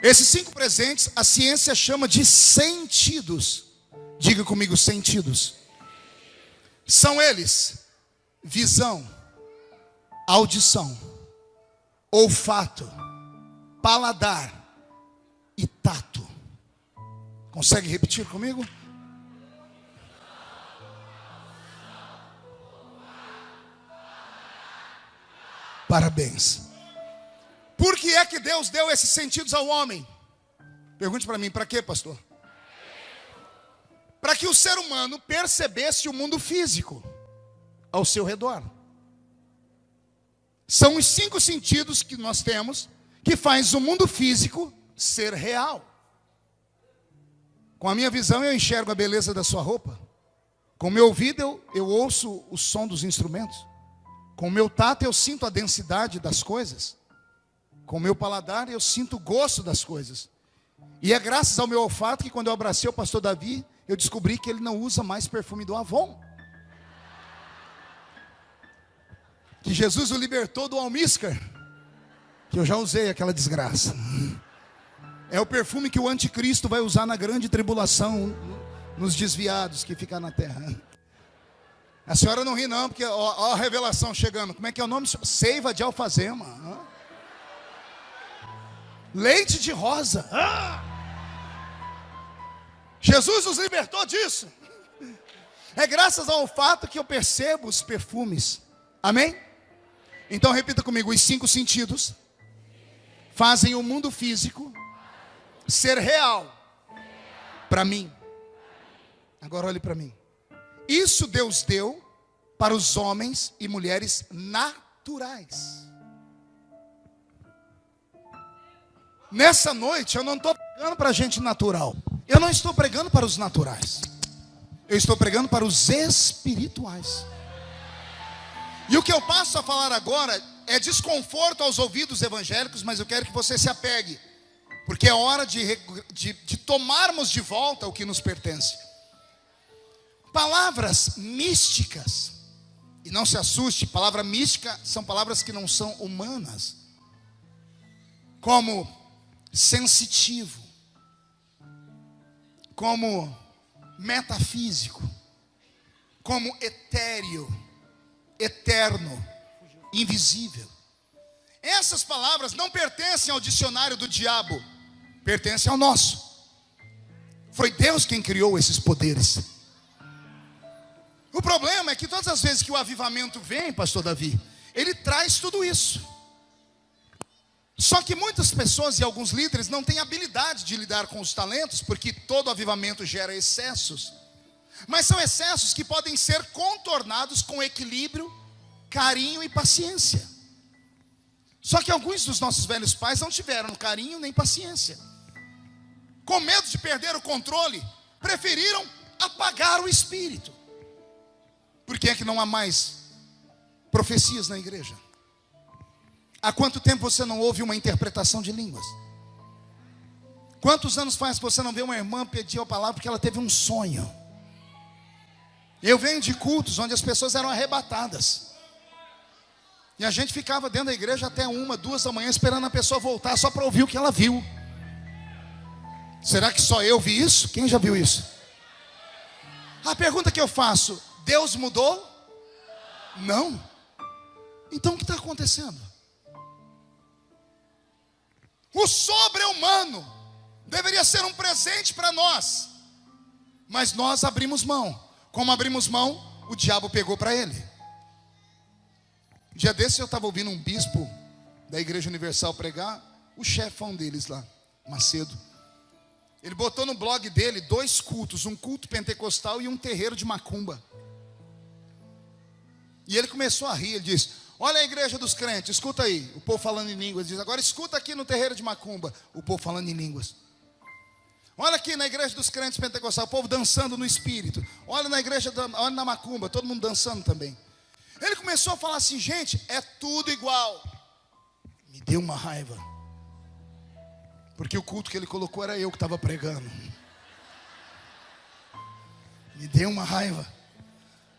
Esses 5 presentes a ciência chama de sentidos. Diga comigo: sentidos. São eles: visão, audição, olfato, paladar e tato. Consegue repetir comigo? Parabéns. Por que é que Deus deu esses sentidos ao homem? Pergunte para mim: para quê, pastor? Para que o ser humano percebesse o mundo físico ao seu redor. São os 5 sentidos que nós temos que faz o mundo físico ser real. Com a minha visão eu enxergo a beleza da sua roupa. Com o meu ouvido eu ouço o som dos instrumentos. Com o meu tato eu sinto a densidade das coisas. Com o meu paladar eu sinto o gosto das coisas. E é graças ao meu olfato que quando eu abracei o pastor Davi, eu descobri que ele não usa mais perfume do Avon. Que Jesus o libertou do almíscar, que eu já usei aquela desgraça. É o perfume que o anticristo vai usar na grande tribulação, nos desviados que ficam na terra. A senhora não ri não, porque ó a revelação chegando. Como é que é o nome? Seiva de alfazema. Leite de rosa. Jesus nos libertou disso. É graças ao olfato que eu percebo os perfumes. Amém? Então repita comigo: os 5 sentidos fazem o mundo físico ser real para mim. Agora olhe para mim. Isso Deus deu para os homens e mulheres naturais. Nessa noite eu não estou pregando para gente natural. Eu não estou pregando para os naturais. Eu estou pregando para os espirituais. E o que eu passo a falar agora é desconforto aos ouvidos evangélicos, mas eu quero que você se apegue, porque é hora de tomarmos de volta o que nos pertence. Palavras místicas, e não se assuste, palavra mística são palavras que não são humanas, como sensitivo, como metafísico, como etéreo, eterno, invisível. Essas palavras não pertencem ao dicionário do diabo, pertencem ao nosso. Foi Deus quem criou esses poderes. O problema é que todas as vezes que o avivamento vem, pastor Davi, ele traz tudo isso. Só que muitas pessoas e alguns líderes não têm habilidade de lidar com os talentos, porque todo avivamento gera excessos. Mas são excessos que podem ser contornados com equilíbrio, carinho e paciência. Só que alguns dos nossos velhos pais não tiveram carinho nem paciência. Com medo de perder o controle, preferiram apagar o espírito. Por que é que não há mais profecias na igreja? Há quanto tempo você não ouve uma interpretação de línguas? Quantos anos faz que você não vê uma irmã pedir a palavra porque ela teve um sonho? Eu venho de cultos onde as pessoas eram arrebatadas, e a gente ficava dentro da igreja até 1, 2 da manhã esperando a pessoa voltar só para ouvir o que ela viu. Será que só eu vi isso? Quem já viu isso? A pergunta que eu faço: Deus mudou? Não. Então o que está acontecendo? O sobre-humano deveria ser um presente para nós, mas nós abrimos mão. Como abrimos mão, o diabo pegou para ele. Um dia desse eu estava ouvindo um bispo da Igreja Universal pregar, o chefão deles lá, Macedo. Ele botou no blog dele 2 cultos, um culto pentecostal e um terreiro de macumba. E ele começou a rir, ele disse: olha a igreja dos crentes, escuta aí, o povo falando em línguas. Ele diz: agora escuta aqui no terreiro de macumba, o povo falando em línguas. Olha aqui na igreja dos crentes pentecostais, o povo dançando no espírito. Olha na igreja, olha na macumba, todo mundo dançando também. Ele começou a falar assim: gente, é tudo igual. Me deu uma raiva, porque o culto que ele colocou era eu que estava pregando. Me deu uma raiva.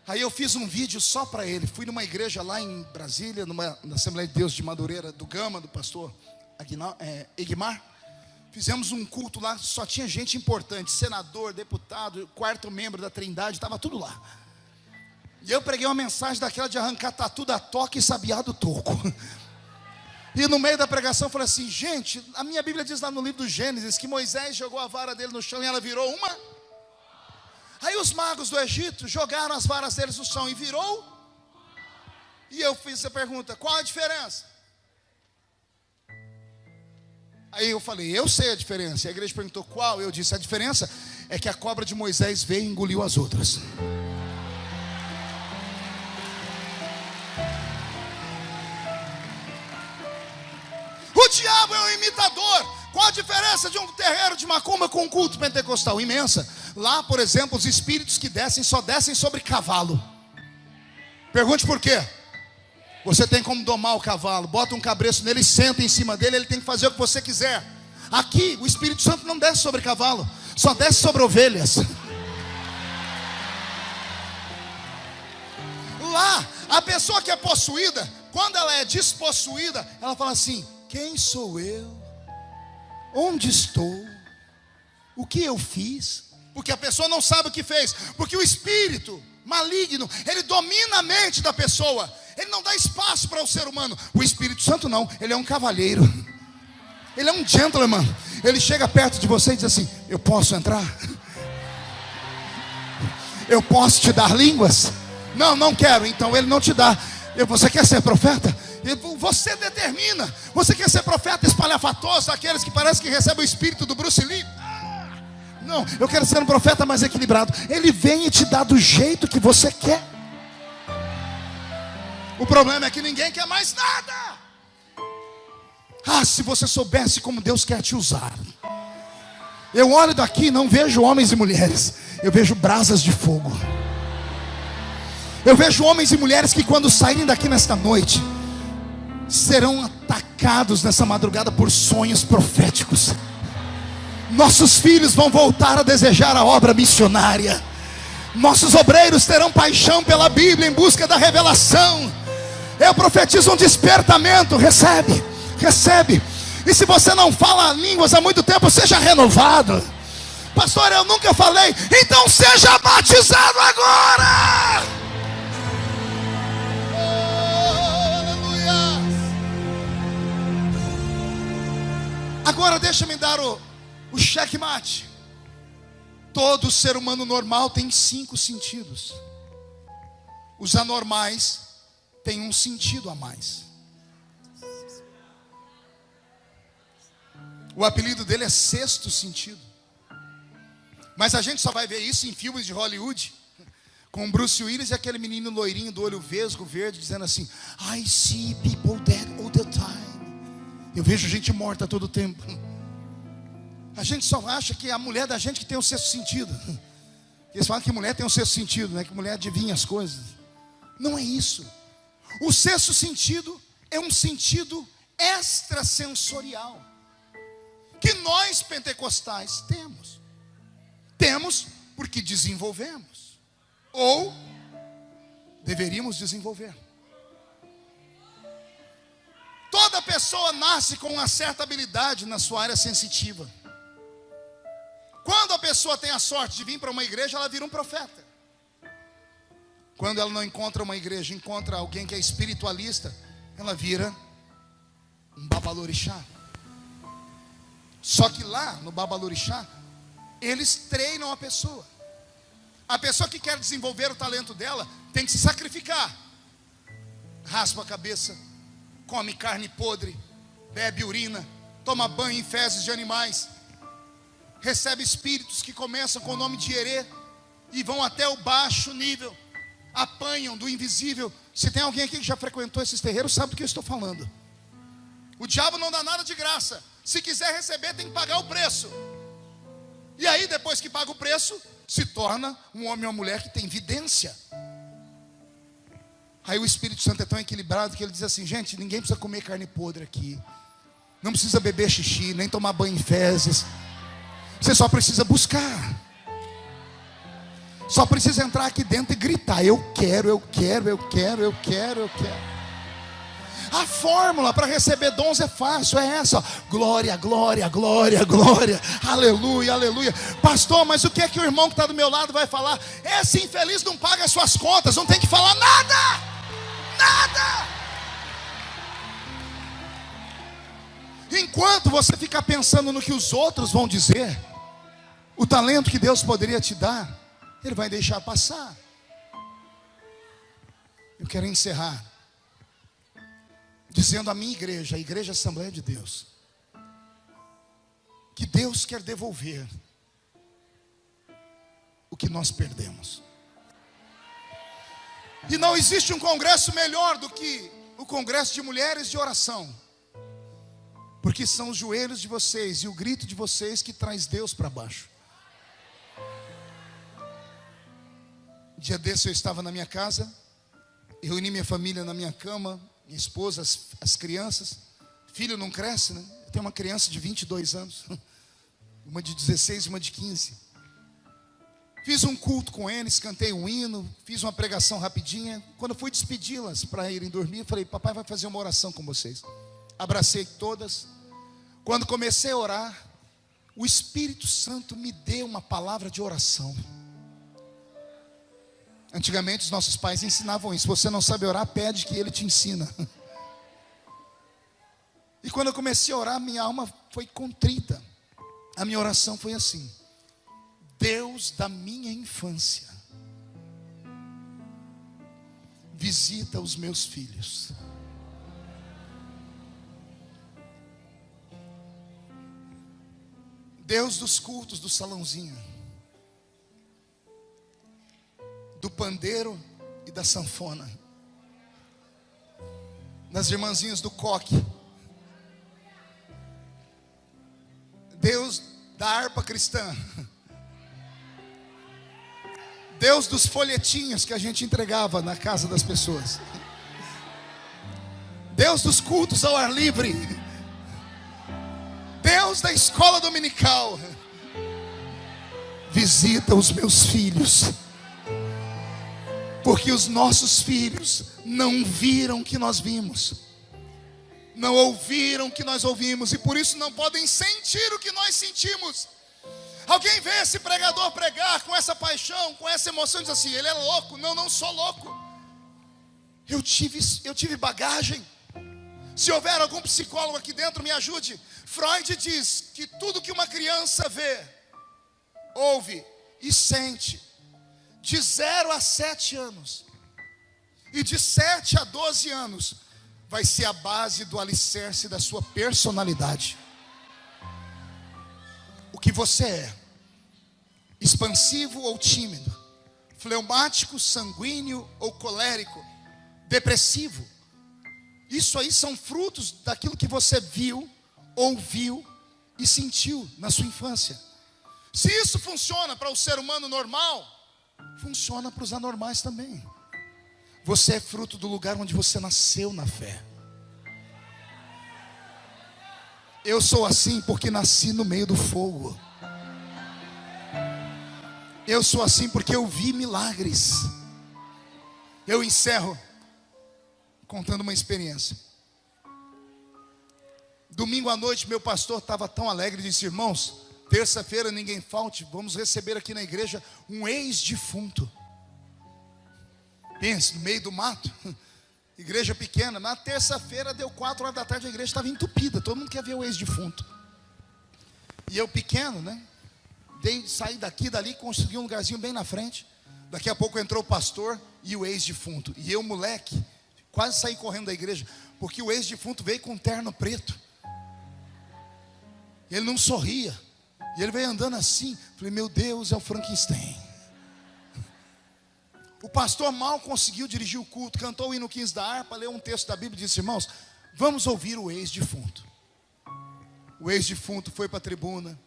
Aí eu fiz um vídeo só para ele. Fui numa igreja lá em Brasília, na Assembleia de Deus de Madureira, do Gama, do pastor Egmar. Fizemos um culto lá, só tinha gente importante, senador, deputado, 4º membro da Trindade, estava tudo lá. E eu preguei uma mensagem daquela de arrancar tatu da toca e sabiá do toco. E no meio da pregação eu falei assim: gente, a minha Bíblia diz lá no livro do Gênesis que Moisés jogou a vara dele no chão e ela virou uma. Aí os magos do Egito jogaram as varas deles no chão e virou. E eu fiz essa pergunta: qual a diferença? Aí eu falei: eu sei a diferença. E a igreja perguntou qual? Eu disse: a diferença é que a cobra de Moisés veio e engoliu as outras. O diabo é um imitador. Qual a diferença de um terreiro de macumba com um culto pentecostal? Imensa. Lá, por exemplo, os espíritos que descem só descem sobre cavalo. Pergunte por quê? Você tem como domar o cavalo. Bota um cabresto nele, senta em cima dele, ele tem que fazer o que você quiser. Aqui, o Espírito Santo não desce sobre cavalo, só desce sobre ovelhas. Lá, a pessoa que é possuída, quando ela é despossuída, ela fala assim: quem sou eu? Onde estou? O que eu fiz? Porque a pessoa não sabe o que fez. Porque o espírito maligno, ele domina a mente da pessoa. Ele não dá espaço para o ser humano. O Espírito Santo não, ele é um cavalheiro. Ele é um gentleman. Ele chega perto de você e diz assim: eu posso entrar? Eu posso te dar línguas? Não, não quero. Então ele não te dá. Você quer ser profeta? Você determina. Você quer ser profeta espalhafatoso, aqueles que parece que recebem o espírito do Bruce Lee? Não, eu quero ser um profeta mais equilibrado. Ele vem e te dá do jeito que você quer. O problema é que ninguém quer mais nada. Se você soubesse como Deus quer te usar. Eu olho daqui e não vejo homens e mulheres. Eu vejo brasas de fogo. Eu vejo homens e mulheres que quando saírem daqui nesta noite serão atacados nessa madrugada por sonhos proféticos. Nossos filhos vão voltar a desejar a obra missionária. Nossos obreiros terão paixão pela Bíblia em busca da revelação. Eu profetizo um despertamento. Recebe, recebe. E se você não fala línguas há muito tempo, seja renovado. Pastor, eu nunca falei. Então seja batizado agora. Aleluia. Agora deixa-me dar o checkmate. Todo ser humano normal tem 5 sentidos. Os anormais têm um sentido a mais. O apelido dele é sexto sentido. Mas a gente só vai ver isso em filmes de Hollywood, com Bruce Willis e aquele menino loirinho do olho vesgo verde dizendo assim: I see people dead all the time. Eu vejo gente morta todo o tempo. A gente só acha que é a mulher da gente que tem o sexto sentido. Eles falam que mulher tem o sexto sentido, né? Que mulher adivinha as coisas. Não é isso. O sexto sentido é um sentido extrasensorial que nós pentecostais temos. Temos porque desenvolvemos, ou deveríamos desenvolver. Toda pessoa nasce com uma certa habilidade na sua área sensitiva. Quando a pessoa tem a sorte de vir para uma igreja, ela vira um profeta. Quando ela não encontra uma igreja, encontra alguém que é espiritualista, ela vira um babalorixá. Só que lá no babalorixá, eles treinam a pessoa. A pessoa que quer desenvolver o talento dela tem que se sacrificar. Raspa a cabeça, come carne podre, bebe urina, toma banho em fezes de animais, recebe espíritos que começam com o nome de Herê e vão até o baixo nível, apanham do invisível. Se tem alguém aqui que já frequentou esses terreiros, sabe do que eu estou falando. O diabo não dá nada de graça. Se quiser receber, tem que pagar o preço. E aí, depois que paga o preço, se torna um homem ou uma mulher que tem vidência. Aí o Espírito Santo é tão equilibrado que ele diz assim: gente, ninguém precisa comer carne podre aqui. Não precisa beber xixi, nem tomar banho em fezes. Você só precisa buscar. Só precisa entrar aqui dentro e gritar: eu quero, eu quero, eu quero, eu quero, eu quero. A fórmula para receber dons é fácil, é essa, ó. Glória, glória, glória, glória, aleluia, aleluia. Pastor, mas o que é que o irmão que está do meu lado vai falar? Esse infeliz não paga as suas contas, não tem que falar nada, nada. Enquanto você ficar pensando no que os outros vão dizer, o talento que Deus poderia te dar, Ele vai deixar passar. Eu quero encerrar dizendo à minha igreja, a Igreja Assembleia de Deus, que Deus quer devolver o que nós perdemos. E não existe um congresso melhor do que o congresso de mulheres de oração, porque são os joelhos de vocês e o grito de vocês que traz Deus para baixo. Dia desse eu estava na minha casa, reuni minha família na minha cama, minha esposa, as crianças. Filho não cresce, né? Eu tenho uma criança de 22 anos, uma de 16 e uma de 15. Fiz um culto com eles, cantei um hino, fiz uma pregação rapidinha. Quando eu fui despedi-las para irem dormir, eu falei: papai vai fazer uma oração com vocês. Abracei todas. Quando comecei a orar, o Espírito Santo me deu uma palavra de oração. Antigamente os nossos pais ensinavam isso: se você não sabe orar, pede que ele te ensina. E quando eu comecei a orar, minha alma foi contrita. A minha oração foi assim: Deus da minha infância, visita os meus filhos. Deus dos cultos do salãozinho, do pandeiro e da sanfona, das irmãzinhas do coque, Deus da harpa cristã, Deus dos folhetinhos que a gente entregava na casa das pessoas, Deus dos cultos ao ar livre, Deus da escola dominical, visita os meus filhos, porque os nossos filhos não viram o que nós vimos, não ouviram o que nós ouvimos, e por isso não podem sentir o que nós sentimos. Alguém vê esse pregador pregar com essa paixão, com essa emoção, e diz assim: ele é louco. Não, não sou louco. Eu tive bagagem. Se houver algum psicólogo aqui dentro, me ajude. Freud diz que tudo que uma criança vê, ouve e sente, de 0 a 7 anos, e de 7 a 12 anos, vai ser a base do alicerce da sua personalidade. O que você é: expansivo ou tímido, fleumático, sanguíneo ou colérico, depressivo. Isso aí são frutos daquilo que você viu, ouviu e sentiu na sua infância. Se isso funciona para o ser humano normal, funciona para os anormais também. Você é fruto do lugar onde você nasceu na fé. Eu sou assim porque nasci no meio do fogo. Eu sou assim porque eu vi milagres. Eu encerro contando uma experiência. Domingo à noite, meu pastor estava tão alegre, disse: irmãos, terça-feira ninguém falte, vamos receber aqui na igreja um ex-defunto. Pense, no meio do mato, igreja pequena. Na terça-feira deu 4 horas da tarde, a igreja estava entupida, todo mundo quer ver o ex-defunto. E eu pequeno, né? Saí daqui, dali, consegui um lugarzinho bem na frente. Daqui a pouco entrou o pastor e o ex-defunto. E eu, moleque, quase saí correndo da igreja, porque o ex-defunto veio com um terno preto. Ele não sorria. E ele veio andando assim. Falei: meu Deus, é o Frankenstein. O pastor mal conseguiu dirigir o culto, cantou o hino 15 da harpa, leu um texto da Bíblia e disse: irmãos, vamos ouvir o ex-defunto. O ex-defunto foi para a tribuna.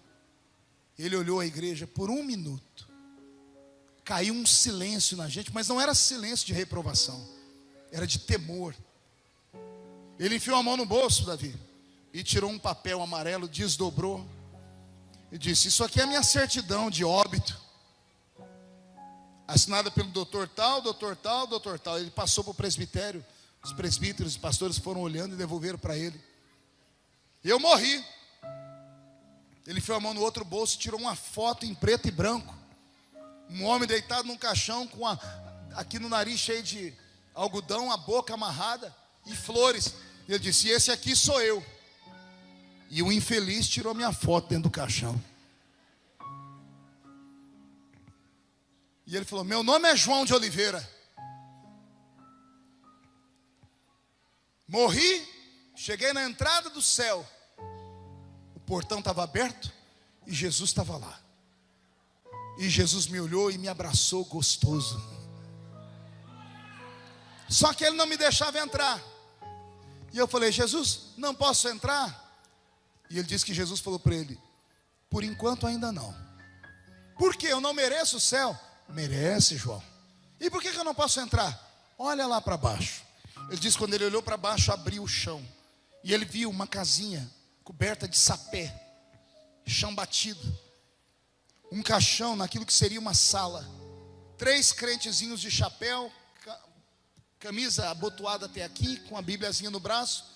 Ele olhou a igreja por 1 minuto. Caiu um silêncio na gente, mas não era silêncio de reprovação, era de temor. Ele enfiou a mão no bolso, Davi, e tirou um papel amarelo, desdobrou e disse: isso aqui é a minha certidão de óbito, assinada pelo doutor tal, doutor tal, doutor tal. Ele passou para o presbitério. Os presbíteros e pastores foram olhando e devolveram para ele. Eu morri. Ele enfiou a mão no outro bolso e tirou uma foto em preto e branco. Um homem deitado num caixão, aqui no nariz cheio de algodão, a boca amarrada e flores. Ele disse: e esse aqui sou eu. E o infeliz tirou minha foto dentro do caixão. E ele falou: meu nome é João de Oliveira. Morri, cheguei na entrada do céu. O portão estava aberto e Jesus estava lá. E Jesus me olhou e me abraçou gostoso. Só que ele não me deixava entrar. E eu falei: Jesus, não posso entrar? E ele disse que Jesus falou para ele: por enquanto ainda não. Por quê? Eu não mereço o céu. Merece, João. E por que eu não posso entrar? Olha lá para baixo. Ele disse que quando ele olhou para baixo, abriu o chão. E ele viu uma casinha coberta de sapé, chão batido, um caixão naquilo que seria uma sala, 3 crentezinhos de chapéu, camisa abotoada até aqui, com a bíbliazinha no braço,